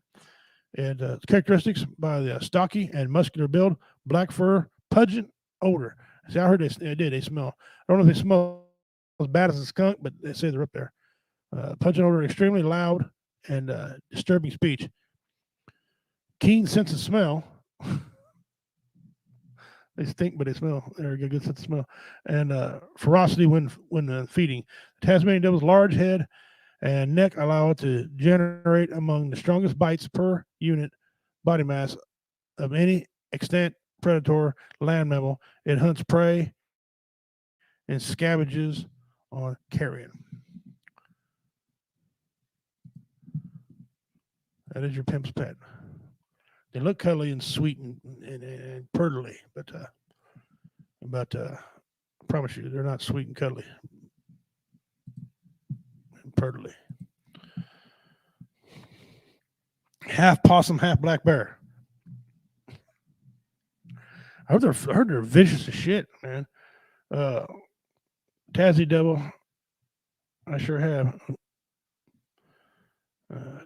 and characteristics by the stocky and muscular build, black fur, pungent odor. See, I heard they smell. I don't know if they smell as bad as a skunk, but they say they're up there. Pungent odor, extremely loud and disturbing speech. Keen sense of smell. They stink, but they smell. They're a good sense of smell. And ferocity when feeding. The Tasmanian devil's large head and neck allow it to generate among the strongest bites per unit body mass of any extant predator land mammal. It hunts prey and scavages on carrion. That is your pimp's pet. They look cuddly and sweet and prettily, but I promise you, they're not sweet and cuddly and prettily. Half possum, half black bear. I heard they're vicious as shit, man. Tassie devil, I sure have.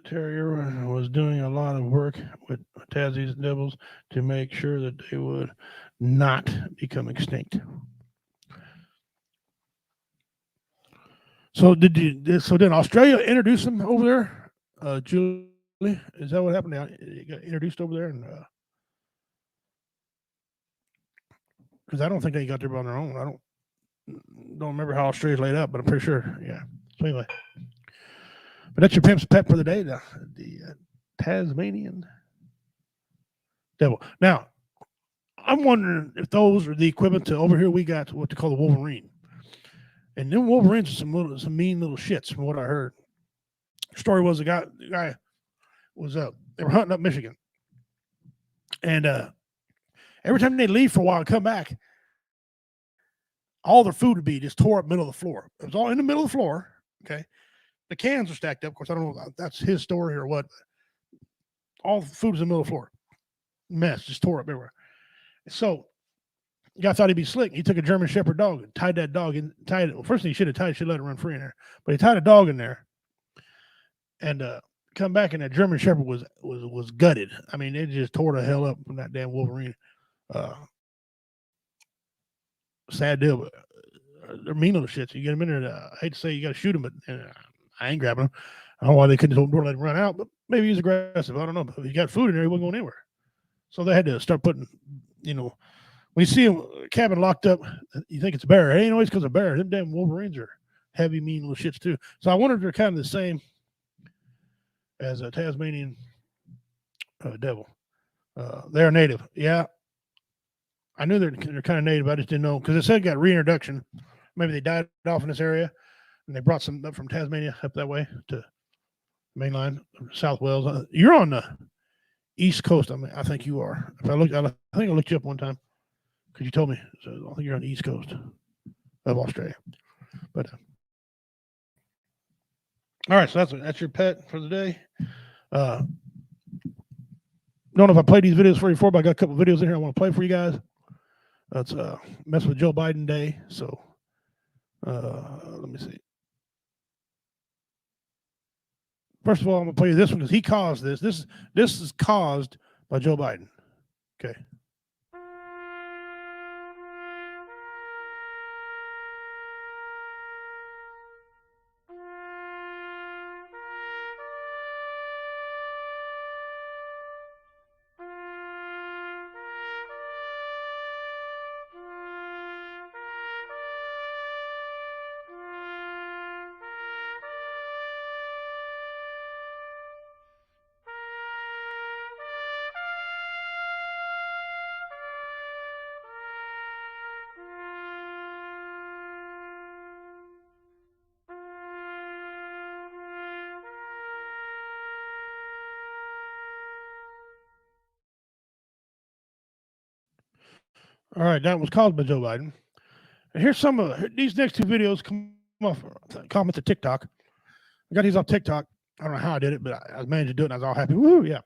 Terrier was doing a lot of work with Tassie's devils to make sure that they would not become extinct. So So then Australia introduced them over there, Julie? Is that what happened? They got introduced over there, and because I don't think they got there on their own. I don't remember how Australia's laid up, but I'm pretty sure. Yeah. So anyway, but that's your pimp's pet for the day, the Tasmanian devil. Now, I'm wondering if those are the equivalent to over here. We got what they call the Wolverine, and then Wolverines are some mean little shits, from what I heard. The story was the guy was they were hunting up Michigan, and every time they'd leave for a while and come back, all their food would be just tore up middle of the floor. It was all in the middle of the floor. Okay, the cans were stacked up. Of course, I don't know if that's his story or what. All the food was in the middle of the floor, mess, just tore up everywhere. So the guy thought he'd be slick. He took a German Shepherd dog and tied that dog in. Tied it. Well, first thing he should have tied, should let it run free in there. But he tied a dog in there, and come back, and that German Shepherd was gutted. I mean, it just tore the hell up from that damn Wolverine. Sad deal, but they're mean little shits. You get them in there. I hate to say you got to shoot them, but I ain't grabbing them. I don't know why they couldn't let him run out, but maybe he's aggressive. I don't know. But if he got food in there, he wasn't going anywhere. So they had to start putting, when you see a cabin locked up, you think it's a bear. It ain't always because of bear. Them damn Wolverines are heavy, mean little shits too. So I wonder if they're kind of the same as a Tasmanian devil. They're native. Yeah. I knew they're kind of native. I just didn't know because it said it got reintroduction. Maybe they died off in this area, and they brought some up from Tasmania up that way to mainline South Wales. You're on the East Coast. I think you are. If I think I looked you up one time because you told me. So I think you're on the East Coast of Australia. But all right, so that's your pet for the day. Don't know if I played these videos for you before, but I got a couple videos in here I want to play for you guys. That's mess with Joe Biden day. So let me see. First of all, I'm gonna play you this one because he caused this. This is caused by Joe Biden. Okay. All right, that was caused by Joe Biden. And here's some of these next two videos come off comments to TikTok. I got these on TikTok. I don't know how I did it, but I managed to do it, and I was all happy. Woo, yeah.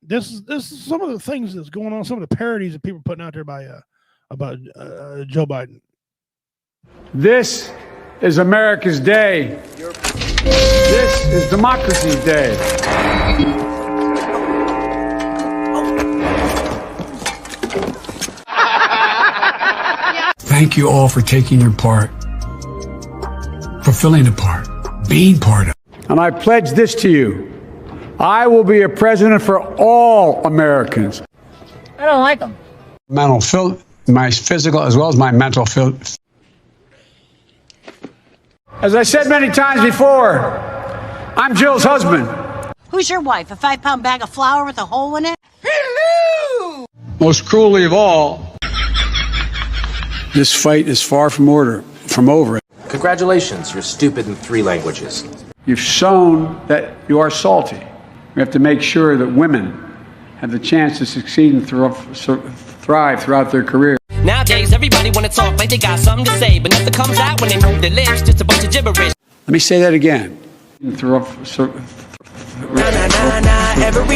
This is some of the things that's going on. Some of the parodies that people are putting out there by about Joe Biden. This is America's day. This is democracy's day. Thank you all for taking your part, fulfilling a part, being part of. And I pledge this to you. I will be a president for all Americans. I don't like them. My physical as well as my mental. As I said many times before, I'm Jill's husband. Who's your wife? A 5-pound bag of flour with a hole in it? Hello! Most cruelly of all, this fight is far from over. Congratulations, you're stupid in 3 languages. You've shown that you are salty. We have to make sure that women have the chance to succeed and thrive throughout their career. Nowadays, everybody wanna talk like they got something to say, but nothing comes out when they move their lips, just a bunch of gibberish. Let me say that again. Every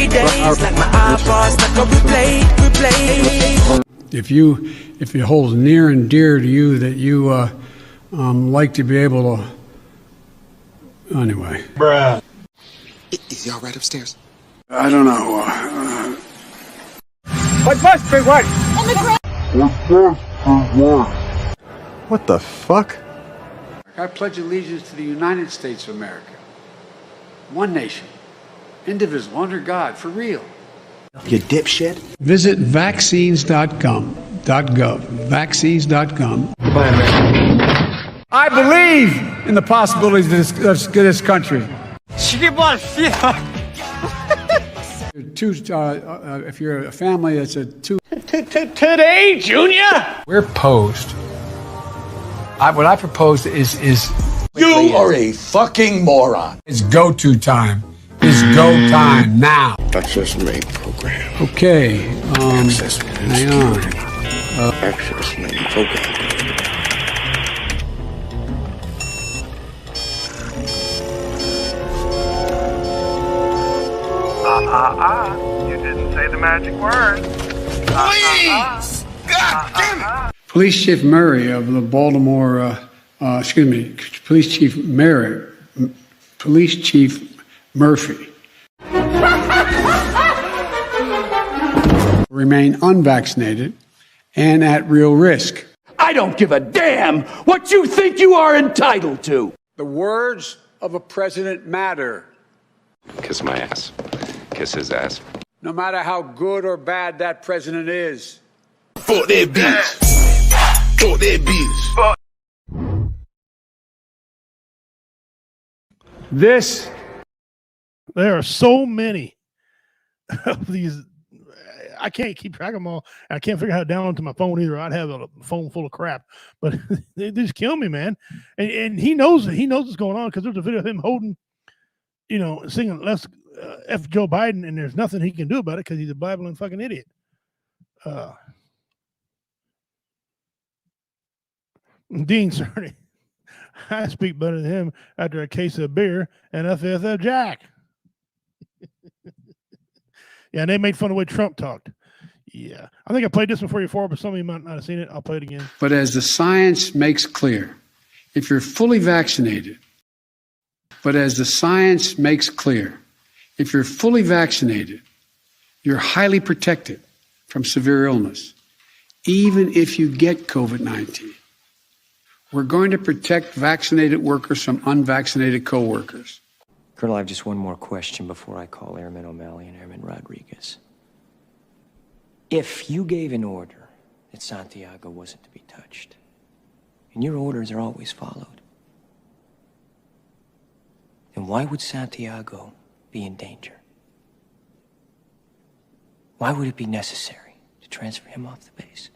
day, it's like my iPod's like a replay. If it holds near and dear to you that you like to be able to. Anyway. Bruh. Is he all right upstairs? I don't know. What must be what? What the fuck? I pledge allegiance to the United States of America. One nation, indivisible, under God, for real. You dipshit. Visit vaccines.gov. Vaccines.gov. Goodbye, man. I believe in the possibilities of this country. If you're a family that's a two. Today, Junior? We're posed. What I proposed is You are a fucking moron. it's go-to time. It's go time now. Access main program. Okay. Access Hang on. Access main program. You didn't say the magic word. Please! God damn it! Police Chief Murray of the Baltimore, Police Chief Murphy remain unvaccinated and at real risk. I don't give a damn what you think you are entitled to. The words of a president matter. Kiss my ass. Kiss his ass. No matter how good or bad that president is. Fuck that bitch. Fuck that bitch. This. There are so many of these. I can't keep track of them all. I can't figure out how to download to my phone either. I'd have a phone full of crap, but they just kill me, man. And he knows it. He knows what's going on because there's a video of him holding, singing "Let's F Joe Biden," and there's nothing he can do about it because he's a blabbling fucking idiot. Dean Cerny. I speak better than him after a case of beer and FFF Jack. Yeah, and they made fun of the way Trump talked. Yeah. I think I played this one for you before, but some of you might not have seen it. I'll play it again. But as the science makes clear, if you're fully vaccinated, you're highly protected from severe illness, even if you get COVID-19. We're going to protect vaccinated workers from unvaccinated co-workers. Colonel, I have just one more question before I call Airman O'Malley and Airman Rodriguez. If you gave an order that Santiago wasn't to be touched, and your orders are always followed, then why would Santiago be in danger? Why would it be necessary to transfer him off the base?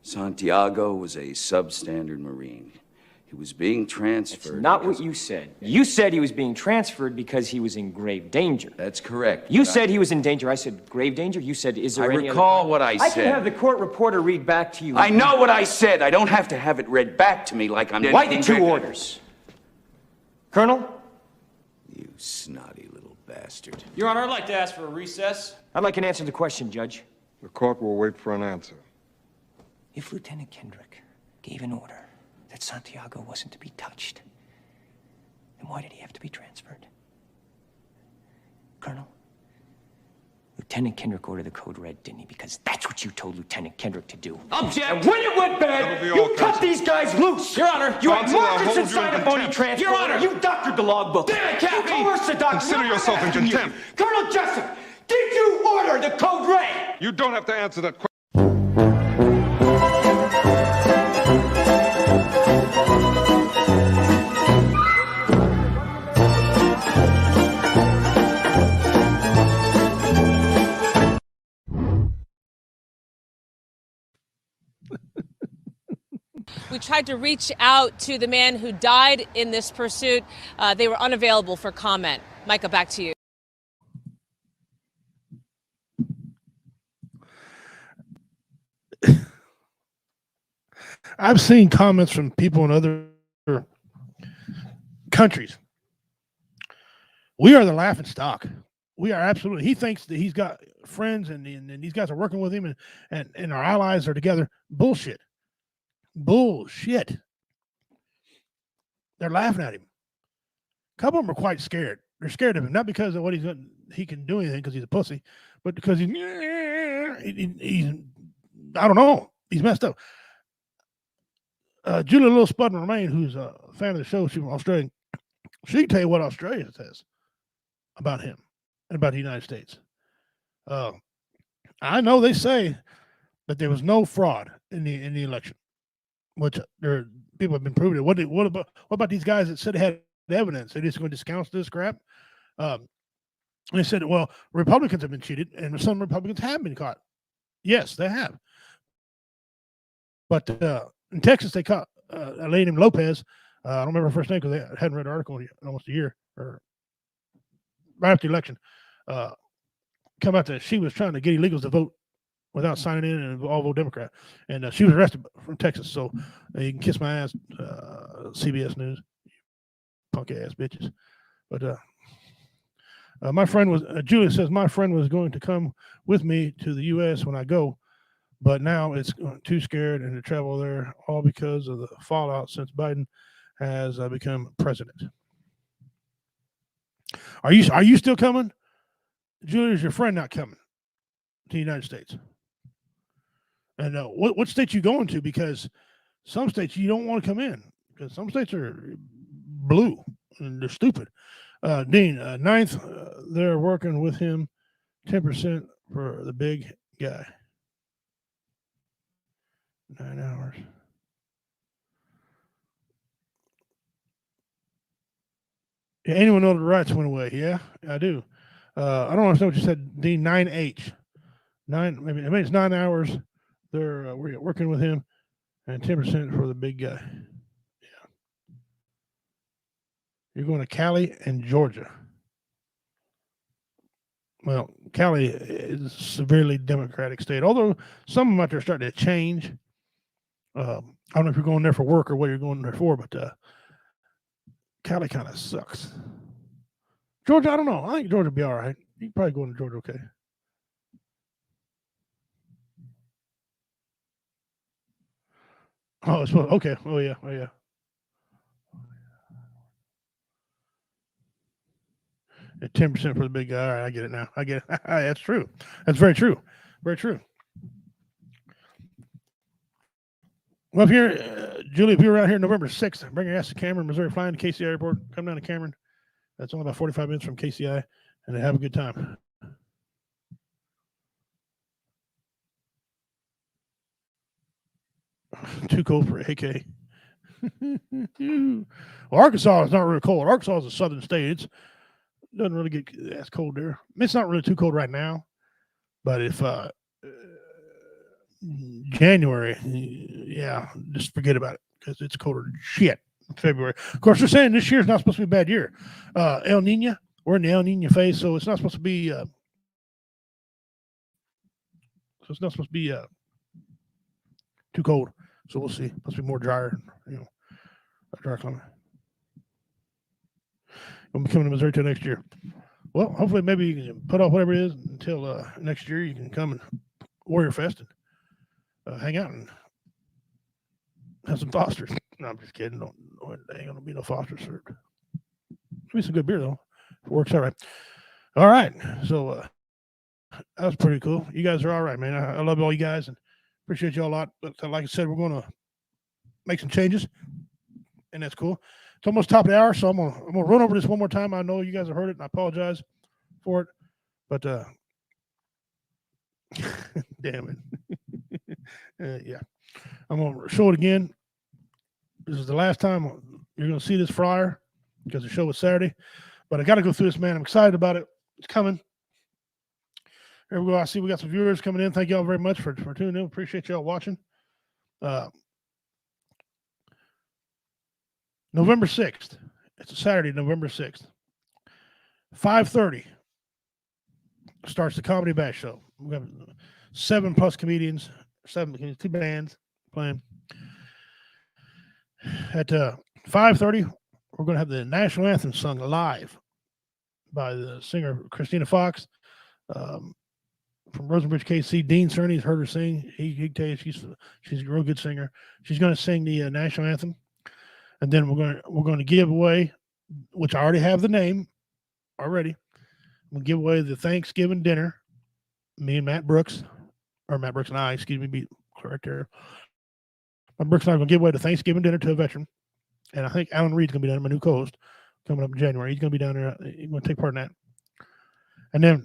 Santiago was a substandard Marine. He was being transferred. That's not what you said. You said he was being transferred because he was in grave danger. That's correct. You said he was in danger. I said grave danger. You said, is there any recall what I said. I can have the court reporter read back to you. I know what I said. I don't have to have it read back to me like I'm... Why the two orders? Colonel? You snotty little bastard. Your Honor, I'd like to ask for a recess. I'd like an answer to the question, Judge. The court will wait for an answer. If Lieutenant Kendrick gave an order that Santiago wasn't to be touched, then why did he have to be transferred? Colonel, Lieutenant Kendrick ordered the code red, didn't he? Because that's what you told Lieutenant Kendrick to do. Object! And when it went bad, you cut these guys loose! Your Honor! You had markers inside a phony transfer! Your Honor! You doctored the logbook! Damn it, Captain! You coerced the doctor! Consider yourself in contempt! Colonel Jessup, did you order the code red? You don't have to answer that question. We tried to reach out to the man who died in this pursuit. They were unavailable for comment. Micah, back to you. I've seen comments from people in other countries. We are the laughing stock. We are absolutely. He thinks that he's got friends and these guys are working with him and our allies are together. Bullshit. Bullshit. They're laughing at him. A couple of them are quite scared. They're scared of him, not because of what he can do anything because he's a pussy, but because he's I don't know. He's messed up. Julia Little Spud and Remain, who's a fan of the show, she's from Australia. She can tell you what Australia says about him and about the United States. I know they say that there was no fraud in the election, which people have been proving it. What about these guys that said they had evidence? They're just going to discount this crap. They said, well, Republicans have been cheated, and some Republicans have been caught. Yes, they have. But in Texas, they caught a lady named Lopez. I don't remember her first name because I hadn't read the article in almost a year, or right after the election. Come out that she was trying to get illegals to vote without signing in and all vote Democrat. And she was arrested from Texas. So you can kiss my ass, CBS News, punk ass bitches. But my friend was, Julia says, my friend was going to come with me to the U.S. when I go, but now it's too scared and to travel there, all because of the fallout since Biden has become president. Are you still coming? Julia, is your friend not coming to the United States? And what state you going to? Because some states you don't want to come in because some states are blue and they're stupid. Dean, 9th, they're working with him 10% for the big guy. 9 hours. Yeah, anyone know the rights went away? Yeah, I do. I don't understand what you said, Dean. 9H. 9, maybe it's 9 hours. They're we're working with him, and 10% for the big guy. Yeah. You're going to Cali and Georgia. Well, Cali is a severely Democratic state, although some of them out there are starting to change. I don't know if you're going there for work or what you're going there for, but Cali kind of sucks. Georgia, I don't know. I think Georgia will be all right. You can probably go into Georgia okay. Oh, it's okay. Oh, yeah. Oh, yeah. At 10% for the big guy. All right, I get it now. I get it. That's true. That's very true. Very true. Well, if you're, Julie, if you're out here November 6th, bring your ass to Cameron, Missouri, flying to KCI Airport. Come down to Cameron. That's only about 45 minutes from KCI, and have a good time. Too cold for AK. Well, Arkansas is not really cold. Arkansas is a southern state. It doesn't really get as cold there. It's not really too cold right now, but if January, yeah, just forget about it because it's colder than shit February. Of course, they're saying this year is not supposed to be a bad year. El Nino, we're in the El Nino phase, so it's not supposed to be. Too cold. So we'll see. Supposed to be more drier. A dry climate. We'll be coming to Missouri till next year. Well, hopefully, maybe you can put off whatever it is until next year. You can come and Warrior Fest and hang out and have some Fosters. No, I'm just kidding. There ain't gonna be no Fosters served. It'll be some good beer though. If it works out right. All right. So that was pretty cool. You guys are all right, man. I love all you guys and appreciate you all a lot. But like I said, we're gonna make some changes, and that's cool. It's almost top of the hour, so I'm gonna run over this one more time. I know you guys have heard it, and I apologize for it. But damn it. Yeah. I'm gonna show it again. This is the last time you're gonna see this flyer because the show was Saturday. But I gotta go through this, man. I'm excited about it. It's coming. Here we go. I see we got some viewers coming in. Thank y'all very much for tuning in. Appreciate y'all watching. November 6th. It's a Saturday, November 6th. 5:30 starts the Comedy Bash Show. We have 7+ comedians, 2 bands playing. At 5:30, we're going to have the national anthem sung live by the singer Christina Fox from Rosenbridge, KC. Dean Cerney's heard her sing. He can tell you she's a real good singer. She's going to sing the national anthem, and then we're going to give away, which I already have the name already. We'll give away the Thanksgiving dinner. Me and Matt Brooks and I, excuse me, be correct there. Matt Brooks and I are going to give away the Thanksgiving dinner to a veteran. And I think Alan Reed's going to be down there, my new co-host, coming up in January. He's going to be down there. He's going to take part in that. And then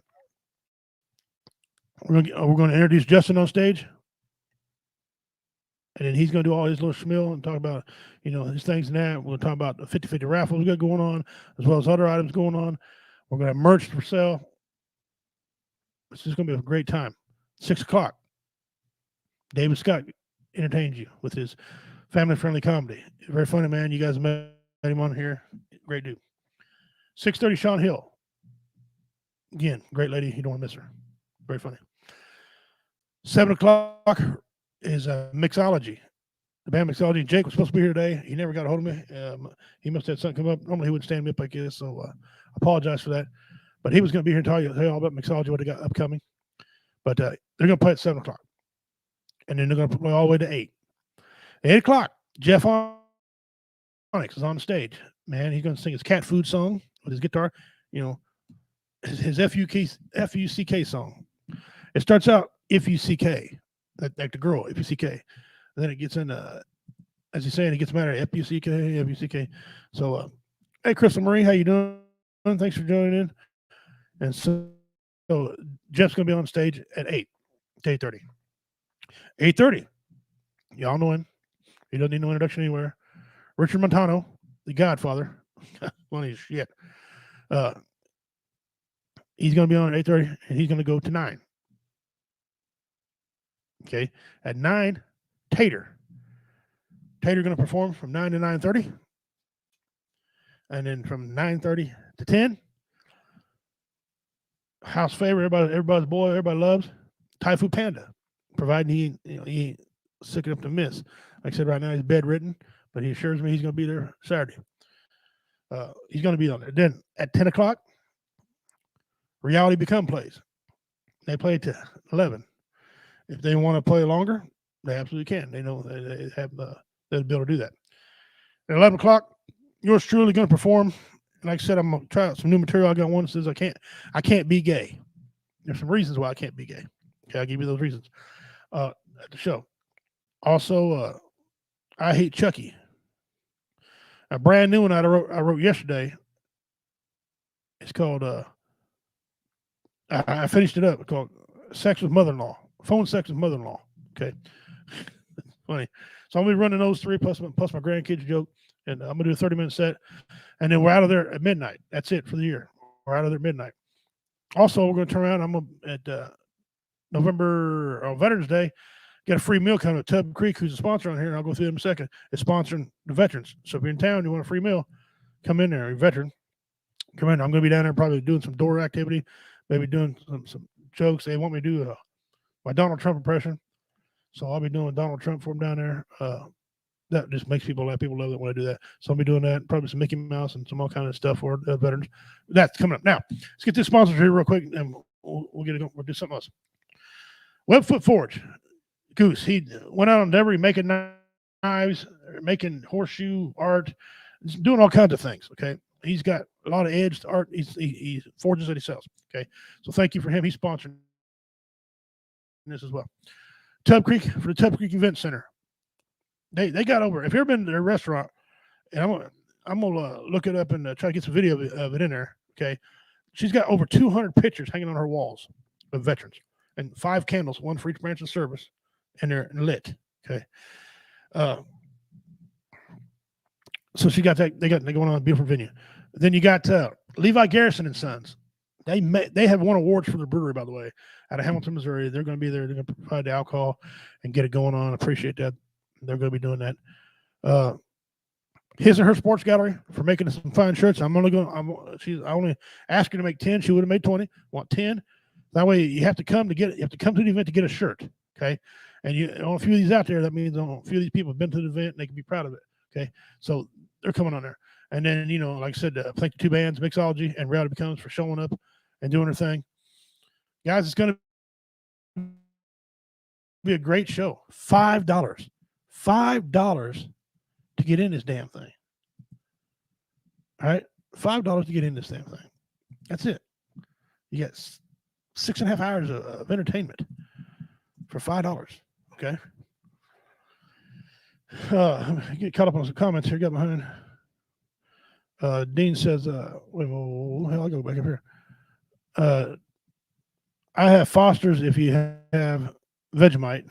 we're going to introduce Justin on stage. And then he's going to do all his little schmill and talk about, his things and that. We'll talk about the 50-50 raffles we got going on, as well as other items going on. We're going to have merch for sale. It's just going to be a great time. 6 o'clock. David Scott entertains you with his family-friendly comedy. Very funny, man. You guys met him on here. Great dude. 6:30, Sean Hill. Again, great lady. You don't want to miss her. Very funny. 7 o'clock is mixology. The band Mixology. Jake was supposed to be here today. He never got a hold of me. He must have had something come up. Normally he wouldn't stand me up like this, so I apologize for that. But he was going to be here and tell you all about Mixology, what they got upcoming. But they're going to play at 7 o'clock. And then they're going to play all the way to 8. At 8 o'clock, Jeff Onyx is on the stage. Man, he's going to sing his cat food song with his guitar. His F-U-C-K song. It starts out F-U-C-K, like the girl, F-U-C-K. And then it gets into, as he's saying, it gets matter F-U-C-K, F-U-C-K. So, hey, Crystal Marie, how you doing? Thanks for joining in. And so Jeff's going to be on stage at 8 to 8:30. 8:30. Y'all know him. He doesn't need no introduction anywhere. Richard Montano, the Godfather. Funny as shit. He's going to be on at 8:30, and he's going to go to 9. Okay. At 9, Tater. Tater going to perform from 9 to 9:30. And then from 9:30 to 10, house favorite, everybody's boy, everybody loves, Typhoon Panda, providing he ain't sick enough to miss. Like I said, right now he's bedridden, but he assures me he's going to be there Saturday. He's going to be on there. Then at 10 o'clock, Reality Become plays. They play to 11. If they want to play longer, they absolutely can. They know they have the ability to do that. At 11 o'clock, yours truly going to perform. And like I said, I'm going to try out some new material. I got one that says I can't be gay. There's some reasons why I can't be gay. Okay, I'll give you those reasons at the show. Also, I Hate Chucky. A brand new one I wrote yesterday. It's called, I finished it up. It's called Sex with Mother-in-Law. Phone Sex with Mother-in-Law. Okay. Funny. So I'm going to be running those 3 plus my grandkids joke. And I'm going to do a 30-minute set. And then we're out of there at midnight. That's it for the year. We're out of there at midnight. Also, we're going to turn around. I'm going to, at Veterans Day, got a free meal coming. Tub Creek, who's a sponsor on here, and I'll go through them in a second, is sponsoring the veterans. So if you're in town, you want a free meal, come in there. You're a veteran, come in. I'm going to be down there probably doing some door activity, maybe doing some jokes. They want me to do my Donald Trump impression. So I'll be doing Donald Trump for them down there. That just makes people laugh. People love it when I do that. So I'll be doing that. Probably some Mickey Mouse and some all kind of stuff for veterans. That's coming up. Now, let's get this sponsor here real quick, and we'll get it going. We'll do something else. Webfoot Forge. Goose. He went out on endeavor making knives, making horseshoe art, doing all kinds of things. Okay. He's got a lot of edged art. He forges that he sells. Okay. So thank you for him. He's sponsoring this as well. Tub Creek, for the Tub Creek Event Center. They got over. If you've ever been to their restaurant, and I'm gonna look it up and try to get some video of it in there. Okay. She's got over 200 pictures hanging on her walls of veterans and 5 candles, one for each branch of service. And they're lit. Okay. So she got that. They're going on a beautiful venue. Then you got Levi Garrison and Sons. They have won awards for their brewery, by the way, out of Hamilton, Missouri. They're going to be there. They're going to provide the alcohol and get it going on. Appreciate that. They're going to be doing that. His and Her Sports Gallery for making some fine shirts. I only asked her to make 10. She would have made 20. Want 10? That way you have to come to get it. You have to come to the event to get a shirt. Okay. And on a few of these out there, that means on a few of these people have been to the event and they can be proud of it. Okay. So they're coming on there. And then, like I said, thank the 2 bands, Mixology and Reality Becomes, for showing up and doing their thing. Guys, it's going to be a great show. $5. $5 to get in this damn thing. All right. $5 to get in this damn thing. That's it. You get 6.5 hours of entertainment for $5. Okay. Get caught up on some comments here. Got behind. Dean says, wait, hell, I'll go back up here. I have Foster's if you have Vegemite.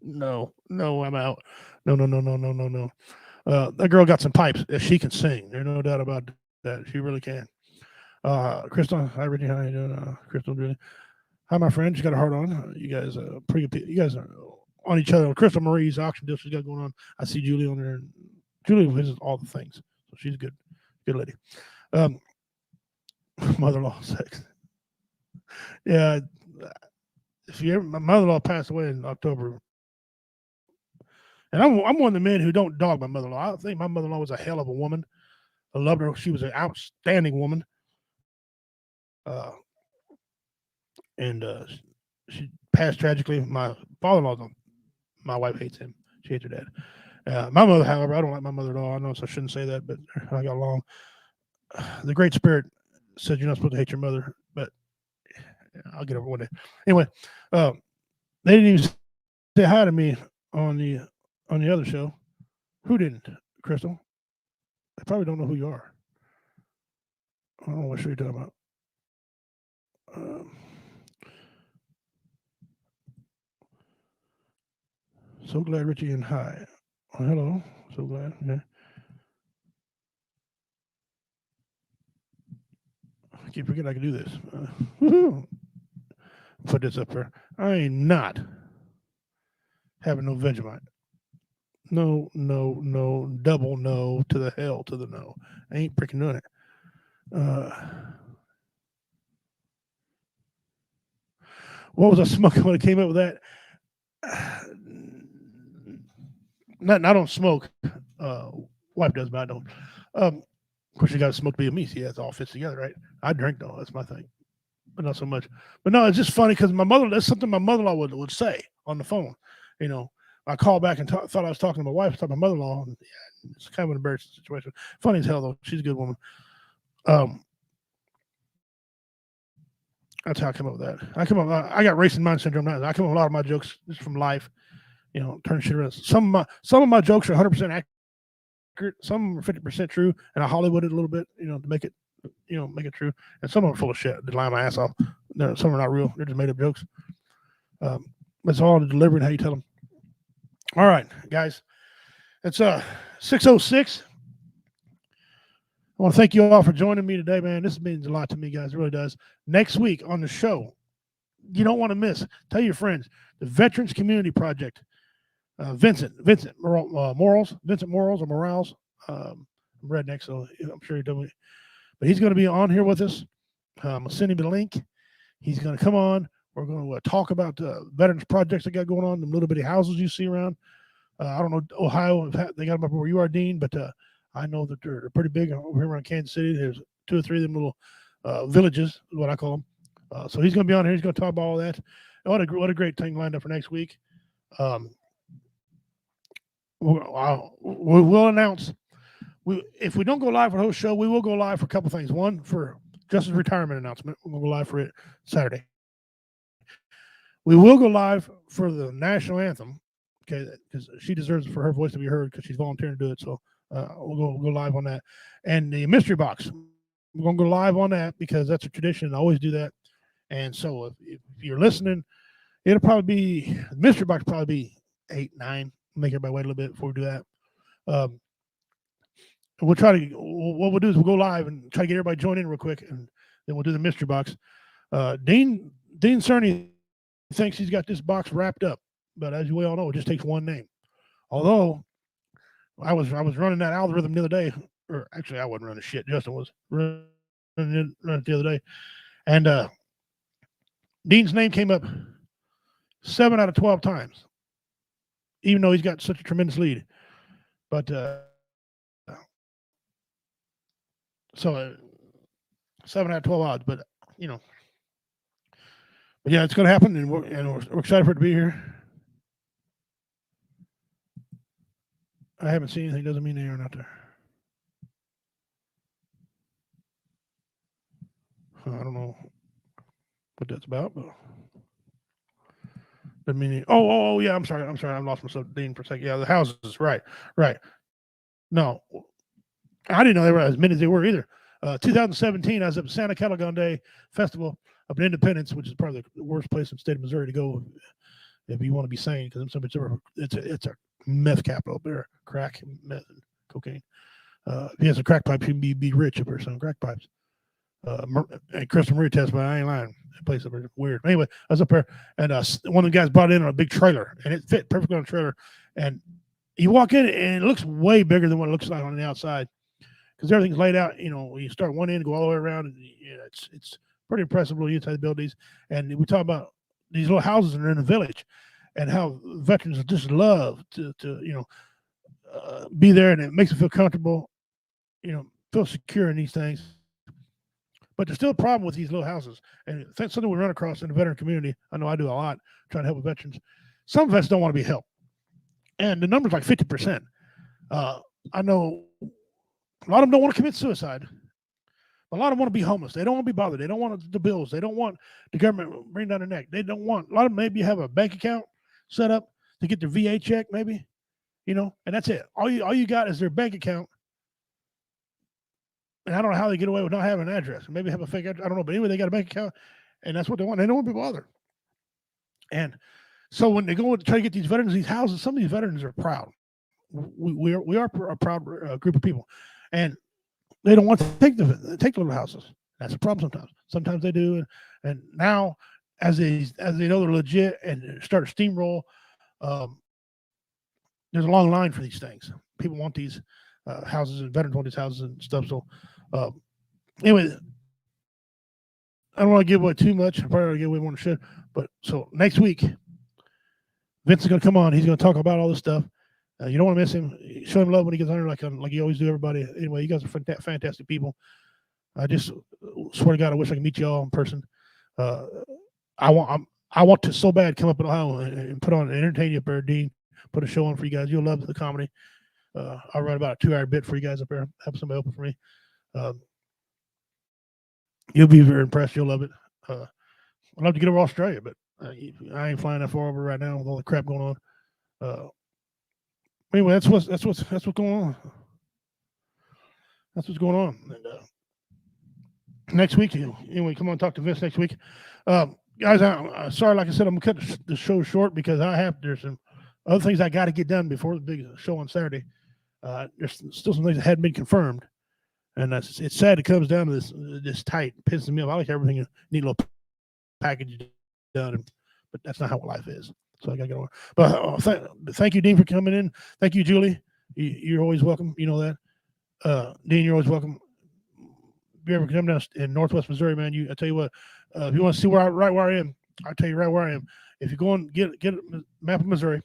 No, I'm out. No. That girl got some pipes. She can sing. There's no doubt about that. She really can. Crystal, hi, Richie. How you doing? Crystal, Julie. Hi, my friend. She's got a heart on. You guys are pretty good. You guys are on each other. Crystal Marie's auction deal she's got going on. I see Julie on there. Julie visits all the things. So she's a good lady. Mother-in-law sex. Yeah. My mother-in-law passed away in October. And I'm one of the men who don't dog my mother-in-law. I think my mother-in-law was a hell of a woman. I loved her. She was an outstanding woman. And she passed tragically. My father-in-law, my wife hates him. She hates her dad. My mother, however, I don't like my mother at all. I know, so I shouldn't say that, but I got along. The Great Spirit said you're not supposed to hate your mother, but I'll get over one day. Anyway, they didn't even say hi to me on the other show. Who didn't, Crystal? They probably don't know who you are. I don't know what show you're talking about. So glad, Richie, and hi. Oh, hello. So glad. Yeah. I keep forgetting I can do this. Put this up here. I ain't not having no Vegemite. No, double no to the hell to the no. I ain't freaking doing it. What was I smoking when I came up with that? I don't smoke. Wife does, but I don't. Of course, you got to smoke to be a me. See, that all fits together, right? I drink though. That's my thing, but not so much. But no, it's just funny because that's something my mother-in-law would say on the phone. I called back and thought I was talking to my wife, talking to my mother-in-law. And, yeah, it's kind of an embarrassing situation. Funny as hell though. She's a good woman. That's how I come up with that. I got racing mind syndrome now. I come up with a lot of my jokes just from life. Turn shit around. Some of my jokes are 100% accurate. Some are 50% true, and I Hollywood it a little bit, to make it, make it true. And some of them are full of shit. They lie my ass off. Some are not real. They're just made up jokes. It's all the delivery and how you tell them. All right, guys. It's 6:06. I want to thank you all for joining me today, man. This means a lot to me, guys. It really does. Next week on the show, you don't want to miss. Tell your friends. The Veterans Community Project. Vincent Morals, Vincent Morals or Morales. I'm redneck, so I'm sure he does. But he's going to be on here with us. I'll send him the link. He's going to come on. We're going to talk about veterans projects they got going on, the little bitty houses you see around. I don't know, Ohio, they got them up where you are, Dean, but I know that they're pretty big over here around Kansas City. There's 2 or 3 of them little villages, is what I call them. So he's going to be on here. He's going to talk about all that. What a great thing lined up for next week. We'll announce. If we don't go live for the whole show, we will go live for a couple things. One, for Justin's retirement announcement. We'll go live for it Saturday. We will go live for the national anthem, okay, because she deserves for her voice to be heard because she's volunteering to do it. So we'll go live on that. And the mystery box, we're going to go live on that because that's a tradition. I always do that. And so if you're listening, it'll probably be, the mystery box will probably be 8, 9. Make everybody wait a little bit before we do that. We'll try to, what we'll do is we'll go live and try to get everybody join in real quick, and then we'll do the mystery box. Dean Cerny thinks he's got this box wrapped up, but as you all know, it just takes one name. Although I was running that algorithm the other day, or actually I wasn't running shit. Justin was running it the other day, and Dean's name came up 7 out of 12 times, even though he's got such a tremendous lead. But so 7 out of 12 odds, but you know, but yeah, it's going to happen, and we're excited for it to be here. I haven't seen anything. Doesn't mean they are not there. I don't know what that's about, but doesn't mean. Oh, yeah. I'm sorry. I lost myself, Dean, for a second. Yeah, the houses. Right. No, I didn't know they were as many as they were either. 2017, I was at Santa Calagon Day Festival up in Independence, which is probably the worst place in the state of Missouri to go if you want to be sane, because it's a meth capital up there, crack, meth, and cocaine. If you have some crack pipes, you can be rich up there, some crack pipes. And Crystal Marie testified, I ain't lying. That place up there is weird. Anyway, I was up there, and one of the guys brought it in on a big trailer, and it fit perfectly on a trailer. And you walk in, and it looks way bigger than what it looks like on the outside, because everything's laid out. You know, you start one end, go all the way around, and it's pretty impressive little inside buildings. And we talk about these little houses that are in the village, and how veterans just love to be there, and it makes them feel comfortable, feel secure in these things. But there's still a problem with these little houses, and that's something we run across in the veteran community. I know I do a lot, trying to help with veterans. Some vets don't want to be helped, and the number's like 50%. I know a lot of them don't want to commit suicide. A lot of them want to be homeless. They don't want to be bothered. They don't want the bills. They don't want the government bring down their neck. They don't want, a lot of them maybe have a bank account set up to get their VA check, maybe, and that's it. All you got is their bank account. And I don't know how they get away with not having an address. Maybe have a fake address. I don't know. But anyway, they got a bank account, and that's what they want. They don't want to be bothered. And so when they go to try to get these veterans these houses, some of these veterans are proud. We are a proud group of people, and they don't want to take the little houses. That's a problem sometimes. Sometimes they do, and now as they know they're legit and start to steamroll, there's a long line for these things. People want these houses, and veterans want these houses and stuff. So anyway, I don't want to give away too much. I probably give away more than I should. But so next week, Vince is going to come on. He's going to talk about all this stuff. You don't want to miss him. Show him love when he gets on here, like you always do, everybody. Anyway, you guys are fantastic people. I just swear to God, I wish I could meet you all in person. I want to so bad come up in Ohio and put on and entertain you up there, Dean. Put a show on for you guys. You'll love the comedy. I'll write about a 2-hour bit for you guys up there. Have somebody open for me. You'll be very impressed. You'll love it. I'd love to get over to Australia, but I ain't flying that far over right now with all the crap going on. Anyway, that's what's going on. That's what's going on. And next week, anyway, come on, talk to Vince next week. Guys, I'm sorry, like I said, I'm gonna cut the show short because there's some other things I got to get done before the big show on Saturday. There's still some things that hadn't been confirmed, and it's sad it comes down to this tight. It pisses me off. I like everything in a neat little package done, but that's not how life is. So I got to get on. But thank you, Dean, for coming in. Thank you, Julie. You're always welcome. You know that. Dean, you're always welcome. If you ever come down in Northwest Missouri, man, I tell you what, if you want to see right where I am, I'll tell you right where I am. If you go and get a map of Missouri,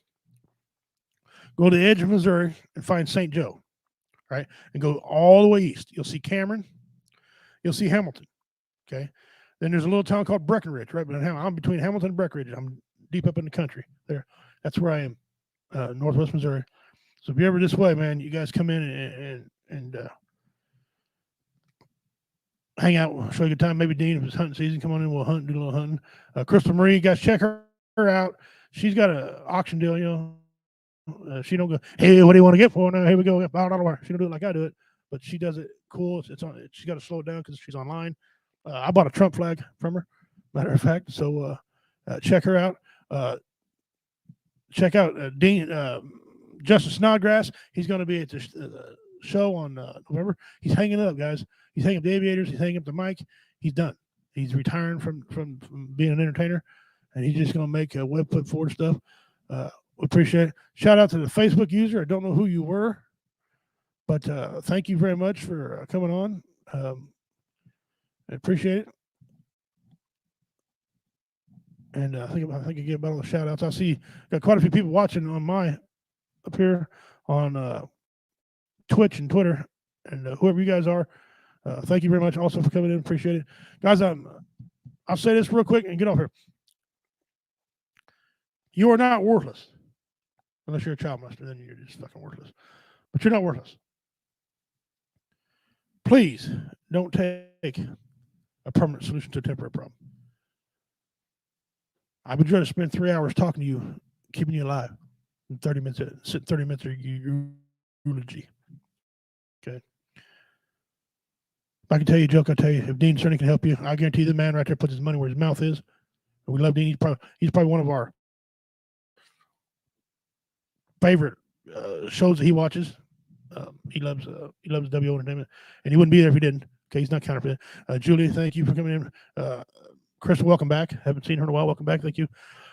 go to the edge of Missouri and find St. Joe, right? And go all the way east. You'll see Cameron. You'll see Hamilton. Okay. Then there's a little town called Breckenridge, right? But I'm between Hamilton and Breckenridge. I'm deep up in the country there. That's where I am, Northwest Missouri. So if you're ever this way, man, you guys come in and hang out, show you a good time. Maybe Dean, if it's hunting season, come on in, we'll hunt, do a little hunting. Crystal Marie, you guys check her out. She's got an auction deal, you know. She don't go, hey, what do you want to get for now? Here we go. $5. She don't do it like I do it, but she does it cool. It's on. She's got to slow it down because she's online. I bought a Trump flag from her, matter of fact. So check her out. Check out Dean Justin Snodgrass. He's going to be at the show on November. He's hanging up, guys. He's hanging up the aviators. He's hanging up the mic. He's done. He's retiring from being an entertainer, and he's just going to make web foot forward stuff. We appreciate it. Shout out to the Facebook user. I don't know who you were, but thank you very much for coming on. I appreciate it. And I think I get about all the shout outs. I see got quite a few people watching on up here on Twitch and Twitter, and whoever you guys are. Thank you very much also for coming in. Appreciate it. Guys, I'll say this real quick and get off here. You are not worthless. Unless you're a child molester, then you're just fucking worthless. But you're not worthless. Please don't take a permanent solution to a temporary problem. I would rather spend 3 hours talking to you, keeping you alive, in 30 minutes, sit 30 minutes of eulogy. Okay. If I can tell you a joke, I'll tell you. If Dean Cerny can help you, I guarantee the man right there puts his money where his mouth is. And we love Dean. He's probably one of our favorite shows that he watches. He loves WO Entertainment, and he wouldn't be there if he didn't. Okay, he's not counterfeit. Julie, thank you for coming in. Crystal, welcome back. Haven't seen her in a while. Welcome back. Thank you.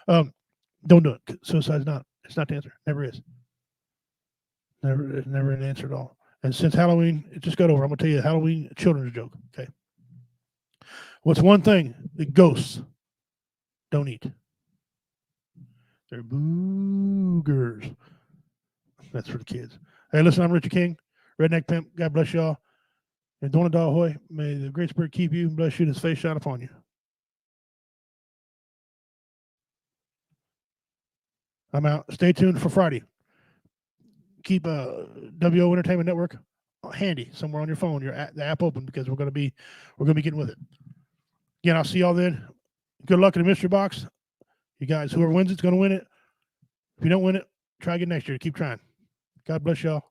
Don't do it. Suicide's not. It's not the answer. Never is. Never an answer at all. And since Halloween, it just got over. I'm gonna tell you a Halloween children's joke. Okay. What's one thing that ghosts don't eat? They're boogers. That's for the kids. Hey, listen, I'm Richard King, Redneck Pimp. God bless y'all. And Dona Dahoy, may the Great Spirit keep you and bless you and his face shine upon you. I'm out. Stay tuned for Friday. Keep WO Entertainment Network handy somewhere on your phone, the app open, because we're gonna be getting with it. Again, I'll see y'all then. Good luck in the mystery box. You guys, whoever wins it's gonna win it. If you don't win it, try again next year. Keep trying. God bless y'all.